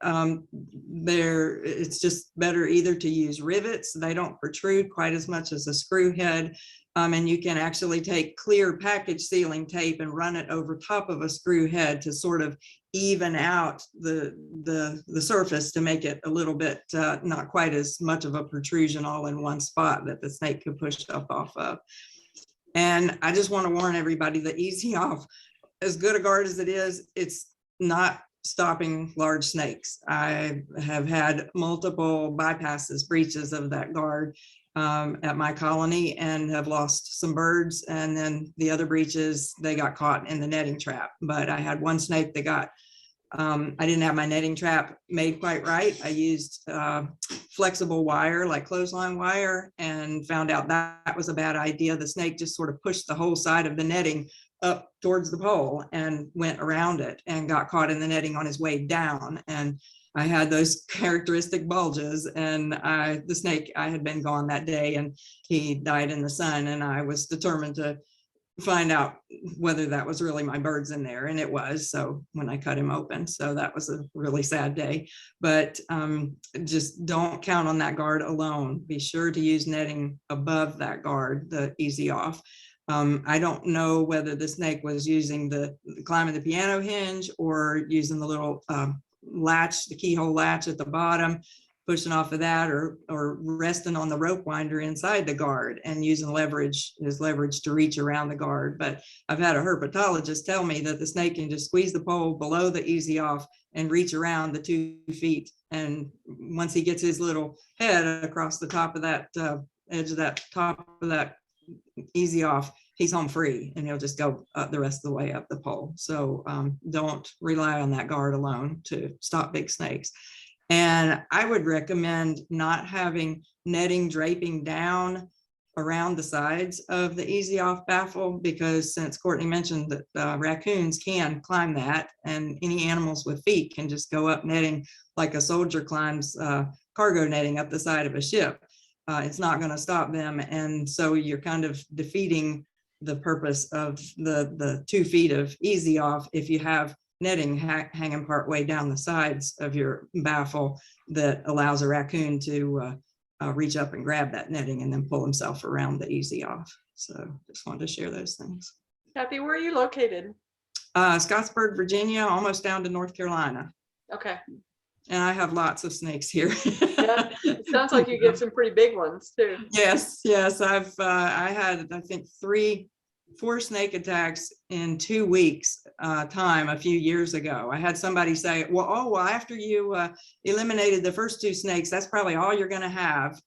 it's just better either to use rivets. They don't protrude quite as much as a screw head. And you can actually take clear package sealing tape and run it over top of a screw head to sort of even out the surface to make it a little bit not quite as much of a protrusion all in one spot that the snake could push up off of. And I just want to warn everybody that Easy Off, as good a guard as it is, it's not stopping large snakes. I have had multiple bypasses, breaches of that guard at my colony, and have lost some birds. And then the other breaches, they got caught in the netting trap. But I had one snake that got, I didn't have my netting trap made quite right. I used flexible wire, like clothesline wire, and found out that was a bad idea. The snake just sort of pushed the whole side of the netting up towards the pole and went around it and got caught in the netting on his way down. And I had those characteristic bulges, and the snake, I had been gone that day and he died in the sun, and I was determined to find out whether that was really my birds in there, and it was. So when I cut him open, so that was a really sad day. But just don't count on that guard alone. Be sure to use netting above that guard, the easy off. I don't know whether the snake was using the climbing the piano hinge or using the little latch, the keyhole latch at the bottom, pushing off of that, or resting on the rope winder inside the guard and using leverage to reach around the guard. But I've had a herpetologist tell me that the snake can just squeeze the pole below the easy off and reach around the 2 feet. And once he gets his little head across the top of that edge of that top of that easy off, he's home free, and he'll just go the rest of the way up the pole. So don't rely on that guard alone to stop big snakes. And I would recommend not having netting draping down around the sides of the easy off baffle, because since Courtney mentioned that raccoons can climb that, and any animals with feet can just go up netting like a soldier climbs cargo netting up the side of a ship. It's not going to stop them. And so you're kind of defeating the purpose of the 2 feet of easy off if you have netting hanging part way down the sides of your baffle that allows a raccoon to reach up and grab that netting and then pull himself around the easy off. So just wanted to share those things. Kathy, where are you located? Scottsburg, Virginia, almost down to North Carolina. Okay. And I have lots of snakes here. Yeah, it sounds like you get some pretty big ones too. Yes. I had, I think, 4 snake attacks in 2 weeks time a few years ago. I had somebody say, well, after you eliminated the first 2 snakes, that's probably all you're going to have.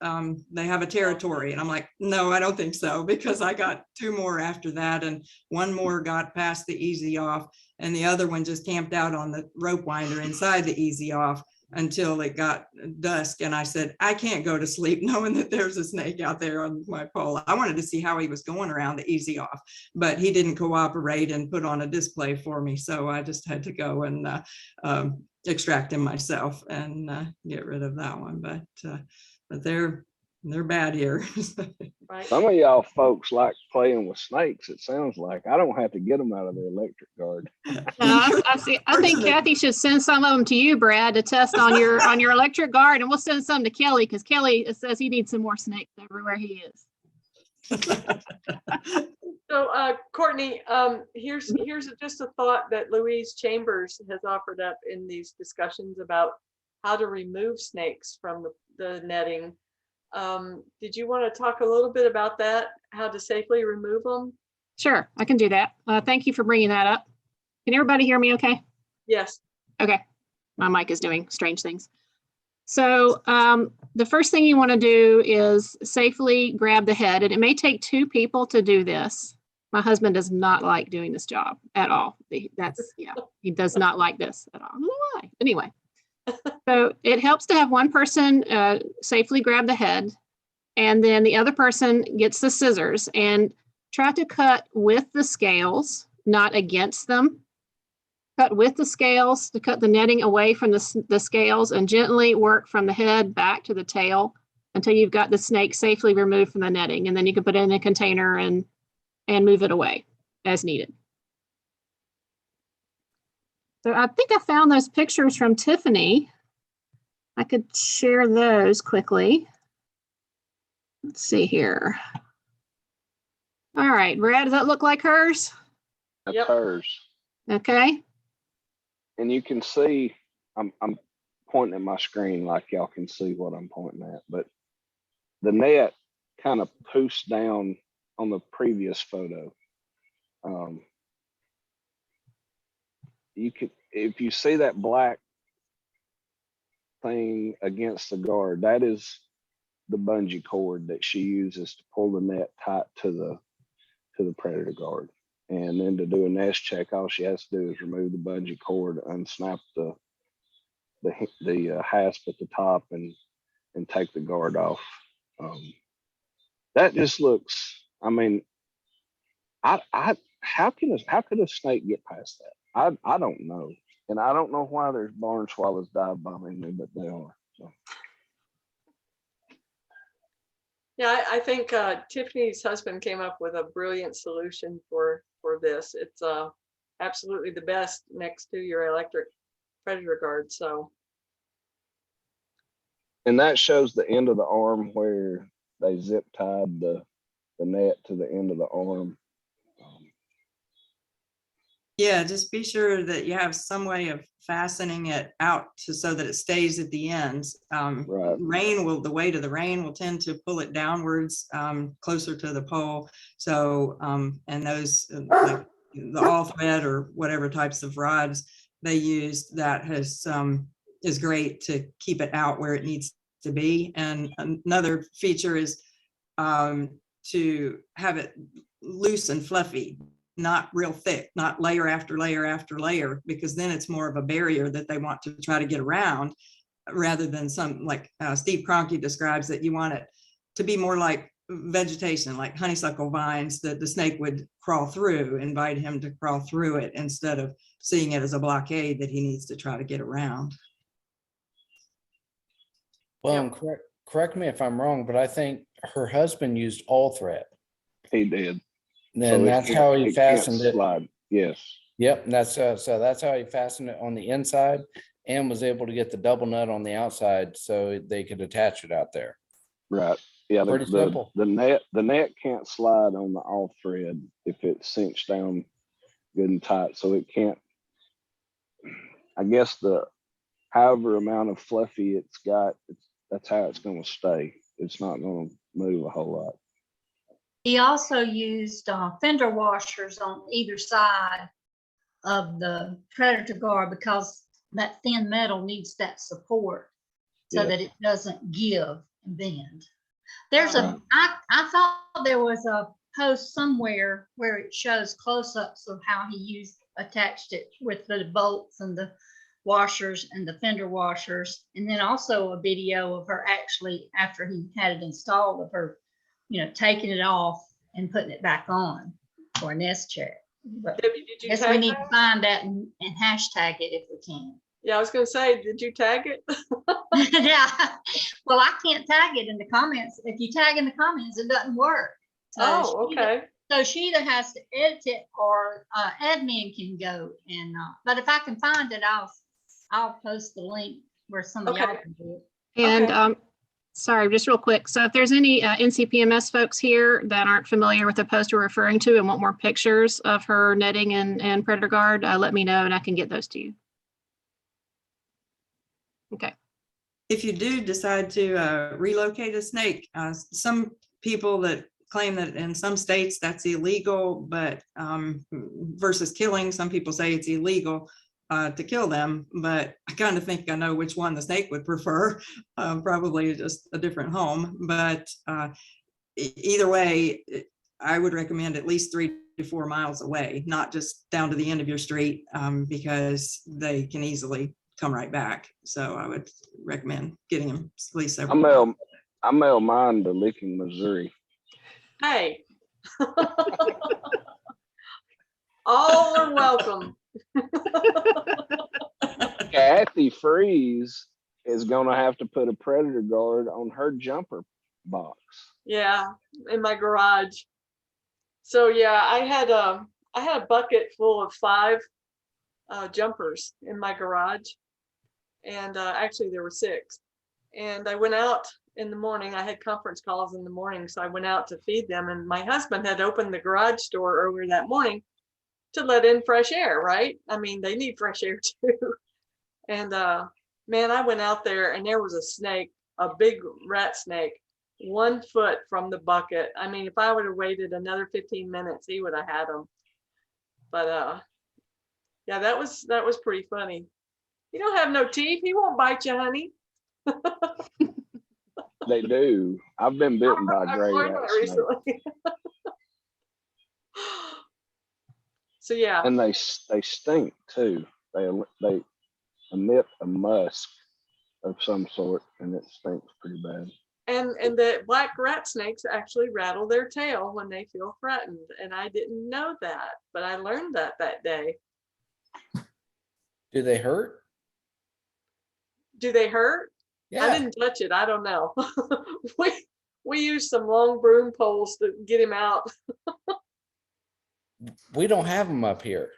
They have a territory. And I'm like, no, I don't think so, because I got 2 more after that, and 1 more got past the easy off, and the other one just camped out on the rope winder inside the easy off until it got dusk. And I said, I can't go to sleep knowing that there's a snake out there on my pole. I wanted to see how he was going around the easy off, but he didn't cooperate and put on a display for me. So I just had to go and extract him myself and get rid of that one. But they're bad here. Right. Some of y'all folks like playing with snakes. It sounds like I don't have to get them out of the electric guard. I think Kathy should send some of them to you, Brad, to test on your electric guard, and we'll send some to Kelly, because Kelly says he needs some more snakes everywhere he is. So Courtney, here's just a thought that Louise Chambers has offered up in these discussions about how to remove snakes from the netting. Did you want to talk a little bit about that, how to safely remove them? Sure, I can do that. Thank you for bringing that up. Can everybody hear me okay? Yes. Okay, my mic is doing strange things. So the first thing you want to do is safely grab the head, and it may take 2 people to do this. My husband does not like doing this job at all. He does not like this at all. I don't know why. Anyway. So it helps to have one person safely grab the head, and then the other person gets the scissors and try to cut with the scales, not against them. Cut with the scales to cut the netting away from the scales, and gently work from the head back to the tail until you've got the snake safely removed from the netting. And then you can put it in a container and move it away as needed. So I think I found those pictures from Tiffany. I could share those quickly. Let's see here. All right, Brad, does that look like hers? That's Yep. hers. Okay. And you can see, I'm pointing at my screen like y'all can see what I'm pointing at, but the net kind of poofs down on the previous photo. You could, if you see that black thing against the guard, that is the bungee cord that she uses to pull the net tight to the predator guard. And then to do a nest check, all she has to do is remove the bungee cord, unsnap the hasp at the top, and take the guard off. That just looks, I mean, how could a snake get past that? I don't know. And I don't know why there's barn swallows dive bombing me, but they are. So. Yeah, I think Tiffany's husband came up with a brilliant solution for this. It's absolutely the best next to your electric predator guard. So. And that shows the end of the arm where they zip tied the net to the end of the arm. Yeah, just be sure that you have some way of fastening it out so that it stays at the ends. Right. The weight of the rain will tend to pull it downwards closer to the pole. So, and those like the all thread or whatever types of rods they use, that is great to keep it out where it needs to be. And another feature is to have it loose and fluffy, not real thick, not layer after layer after layer, because then it's more of a barrier that they want to try to get around, rather than some, like Steve Kroenke describes it, you want it to be more like vegetation, like honeysuckle vines that the snake would crawl through, invite him to crawl through it instead of seeing it as a blockade that he needs to try to get around. Well, and correct me if I'm wrong, but I think her husband used all thread. He did. Then that's how he fastened it. Slide. Yes. Yep, that's so that's how he fastened it on the inside, and was able to get the double nut on the outside so they could attach it out there. Right. Yeah. Pretty simple. The net can't slide on the all thread if it's cinched down good and tight. So it can't. I guess however amount of fluffy it's got, that's how it's going to stay. It's not going to move a whole lot. He also used fender washers on either side of the predator guard, because that thin metal needs that support so that it doesn't give and bend. There's I thought there was a post somewhere where it shows close-ups of how he attached it with the bolts and the washers and the fender washers, and then also a video of her actually, after he had it installed, of her taking it off and putting it back on for a nest check. But Debbie, did you I guess we need to find that and hashtag it if we can. Yeah, I was going to say, did you tag it? Yeah. Well, I can't tag it in the comments. If you tag in the comments, it doesn't work. Oh, okay. So she either has to edit it or admin can go and. But if I can find it, I'll post the link where some of y'all can do it. And sorry, just real quick. So if there's any NCPMS folks here that aren't familiar with the post we're referring to and want more pictures of her netting and predator guard, let me know and I can get those to you. Okay. If you do decide to relocate a snake, some people that claim that in some states that's illegal, but versus killing, some people say it's illegal to kill them, but I kind of think I know which one the snake would prefer, probably just a different home. But either way, I would recommend at least 3 to 4 miles away, not just down to the end of your street, because they can easily come right back. So I would recommend getting them at least several. I mail mine to Licking, Missouri. Hey. All are welcome. Kathy Freeze is going to have to put a predator guard on her jumper box. Yeah, in my garage. So yeah, I had a bucket full of 5 jumpers in my garage, and actually there were 6. And I went out in the morning. I had conference calls in the morning, so I went out to feed them. And my husband had opened the garage door earlier that morning to let in fresh air, right? I mean, they need fresh air too. And man, I went out there and there was a snake, a big rat snake, 1 foot from the bucket. I mean, if I would have waited another 15 minutes, he would have had him. But yeah, that was pretty funny. You don't have no teeth. He won't bite you, honey. They do. I've been bitten by a gray rat snake. So yeah. And they stink too. They emit a musk of some sort, and it stinks pretty bad. And the black rat snakes actually rattle their tail when they feel threatened, and I didn't know that, but I learned that day. Do they hurt? Do they hurt? I Yeah, didn't touch it. I don't know. we used some long broom poles to get him out. we don't have them up here.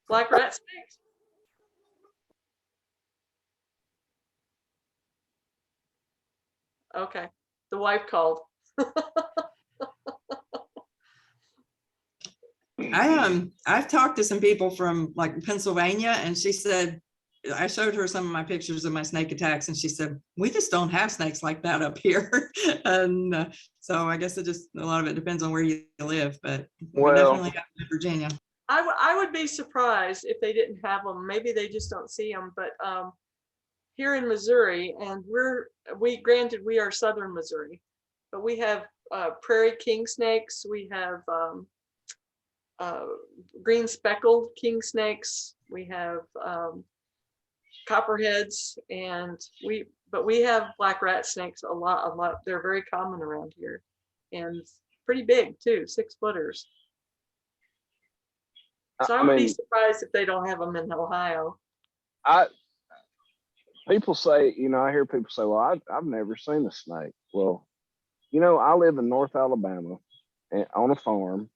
Black rat snakes. Okay. The wife called. I've talked to some people from like Pennsylvania, and she said, I showed her some of my pictures of my snake attacks, and she said, we just don't have snakes like that up here. And so I guess a lot of it depends on where you live, but we Well, definitely have them in Virginia. I would be surprised if they didn't have them. Maybe they just don't see them. But here in Missouri, and granted we are southern Missouri, but we have prairie king snakes. We have green speckled king snakes. We have copperheads, and we have black rat snakes a lot. They're very common around here, and pretty big too, 6 footers. So I would be surprised if they don't have them in Ohio. People say, I hear people say, well, I've never seen a snake. Well, I live in North Alabama on a farm.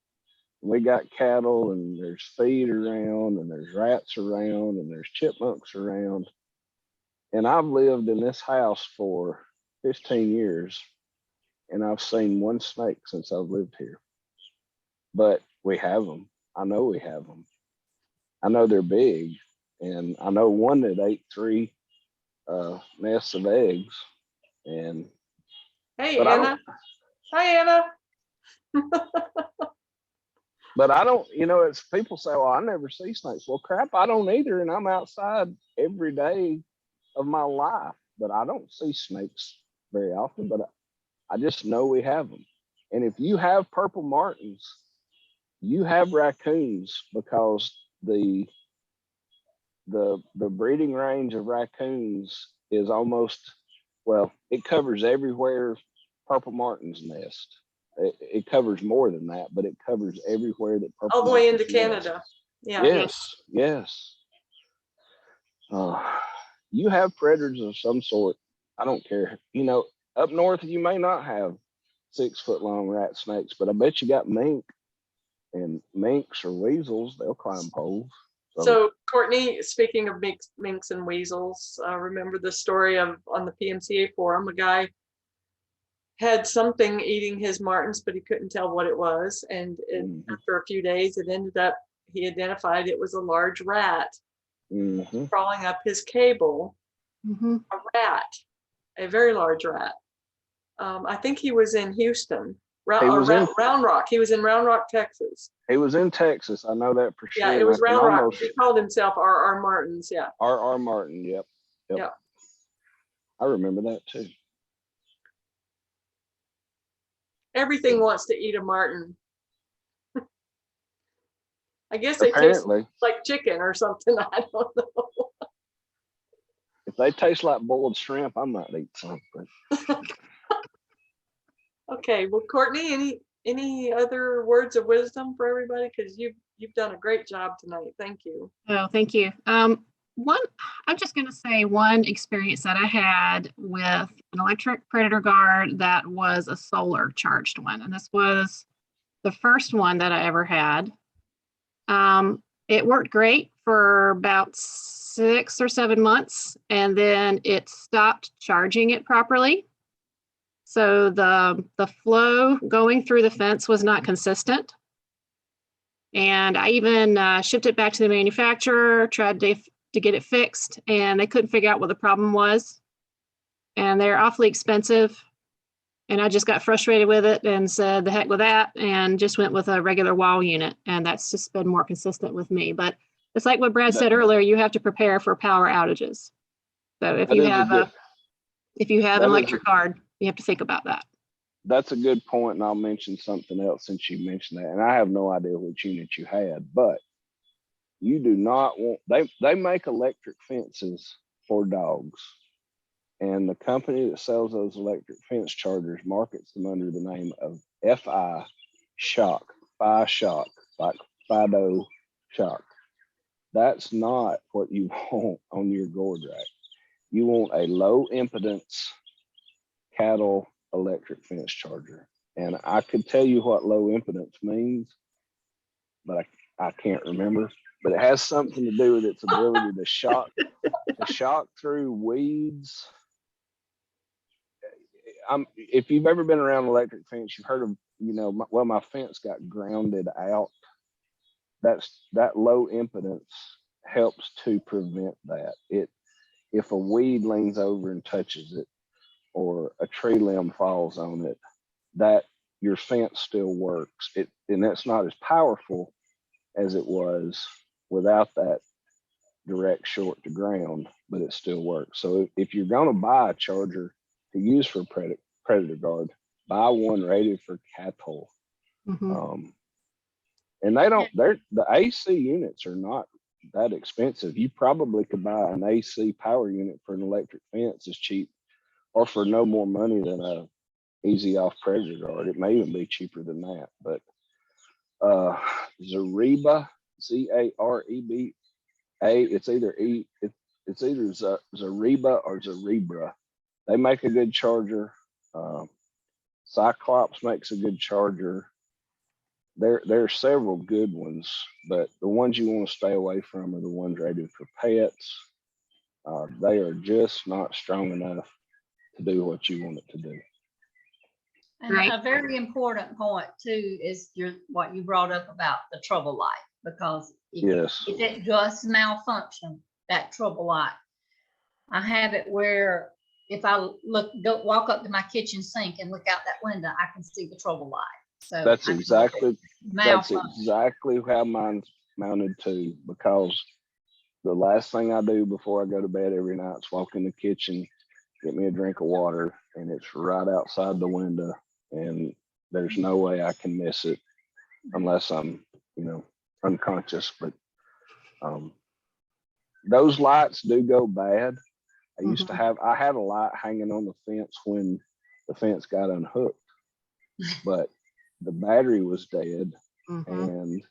We got cattle, and there's feed around, and there's rats around, and there's chipmunks around. And I've lived in this house for 15 years, and I've seen one snake since I've lived here. But we have them. I know we have them. I know they're big, and I know one that ate 3 nests of eggs. And hey, Anna. Hi, Anna. But I don't, it's people say, well, I never see snakes. Well, crap, I don't either. And I'm outside every day of my life, but I don't see snakes very often, but I just know we have them. And if you have purple martins, you have raccoons, because the breeding range of raccoons is almost, well, it covers everywhere purple martins nest. It covers more than that, but it covers everywhere that purple all the way into martins Canada. nest. Yeah. Yes. You have predators of some sort. I don't care. Up north, you may not have 6 foot long rat snakes, but I bet you got mink, and minks or weasels, they'll climb poles. So Courtney, speaking of minks and weasels, remember the story on the PMCA forum, a guy had something eating his martins, but he couldn't tell what it was. And after a few days, he identified it was a large rat crawling up his cable. A rat, a very large rat. I think he was in Houston, Round Rock. He was in Round Rock, Texas. He was in Texas. I know that for sure. Yeah, it was Round Rock. He called himself R.R. Martins. Yeah. R.R. Martin. Yep. Yeah. I remember that too. Everything wants to eat a martin. I guess they taste like chicken or something. I don't know. If they taste like boiled shrimp, I might eat something. Okay. Well, Courtney, any other words of wisdom for everybody? Because you've done a great job tonight. Thank you. Oh, thank you. I'm just going to say one experience that I had with an electric predator guard that was a solar charged one. And this was the first one that I ever had. It worked great for about 6 or 7 months, and then it stopped charging it properly. So the flow going through the fence was not consistent. And I even shipped it back to the manufacturer, tried to get it fixed, and they couldn't figure out what the problem was. And they're awfully expensive. And I just got frustrated with it and said, the heck with that, and just went with a regular wall unit. And that's just been more consistent with me. But it's like what Brad said earlier, you have to prepare for power outages. So if you have an electric guard, you have to think about that. That's a good point, and I'll mention something else since you mentioned that. And I have no idea which unit you had, but you do not want, they make electric fences for dogs. And the company that sells those electric fence chargers markets them under the name of FI Shock, like Fido Shock. That's not what you want on your gourd rack. You want a low impedance cattle electric fence charger. And I could tell you what low impedance means, but I can't remember. But it has something to do with its ability to shock through weeds. If you've ever been around an electric fence, you've heard of, well, my fence got grounded out. That low impedance helps to prevent that. If a weed leans over and touches it, or a tree limb falls on it, that your fence still works. And that's not as powerful as it was without that direct short to ground, but it still works. So if you're going to buy a charger to use for predator guard, buy one rated for cattle. Mhm. And the AC units are not that expensive. You probably could buy an AC power unit for an electric fence as cheap, or for no more money than a easy off predator guard. It may even be cheaper than that. But Zareba, Zareba, it's either Zareba or Zarebra. They make a good charger. Cyclops makes a good charger. There are several good ones, but the ones you want to stay away from are the ones rated for pets. They are just not strong enough to do what you want it to do. And Right. a very important point too is what you brought up about the trouble light, because Yes. if it does malfunction, that trouble light, I have it where if I walk up to my kitchen sink and look out that window, I can see the trouble light. So That's I know exactly it's malfunction. how mine's mounted too, because the last thing I do before I go to bed every night is walk in the kitchen, get me a drink of water, and it's right outside the window, and there's no way I can miss it unless I'm, unconscious. But those lights do go bad. I had a light hanging on the fence when the fence got unhooked, but the battery was dead. And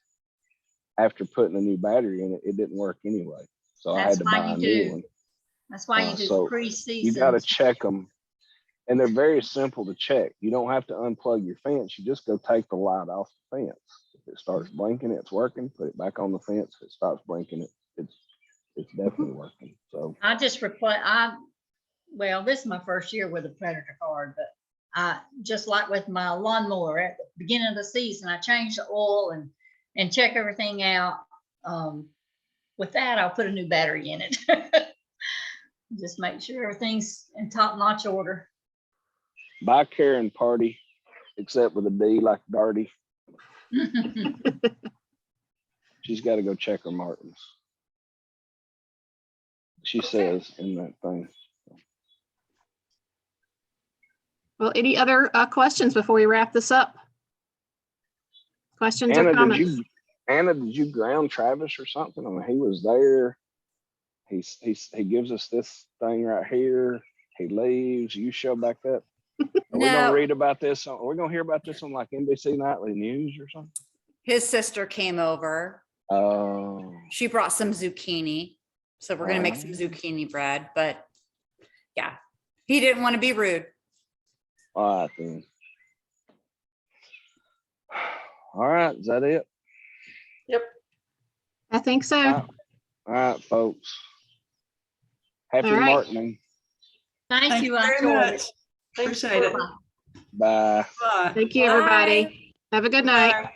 after putting a new battery in it, it didn't work anyway. So I had to buy a new one. That's why you do So pre-season. You got to check them, and they're very simple to check. You don't have to unplug your fence. You just go take the light off the fence. If it starts blinking, it's working. Put it back on the fence. If it stops blinking, it's definitely working. So I just well, this is my first year with a predator guard, but I just like with my lawnmower at the beginning of the season, I change the oil and check everything out. With that, I'll put a new battery in it. Just make sure everything's in top-notch order. buy Karen Party, except with a D like Darty. She's got to go check her Martins. She says in that thing. Well, any other questions before we wrap this up? Questions or comments? Anna, did you ground Travis or something? I mean, he was there. He gives us this thing right here. He leaves. You show back up. We're gonna read about this. We're gonna hear about this on like NBC Nightly News or something. His sister came over. Oh. She brought some zucchini. So we're gonna make some zucchini bread, but yeah, he didn't want to be rude. All right then. All right, is that it? Yep. I think so. All right, folks. Happy All right. Martining. Thank you. very enjoyed much. it. Appreciate it. Bye. Bye. Thank you, everybody. Have a good night. Bye.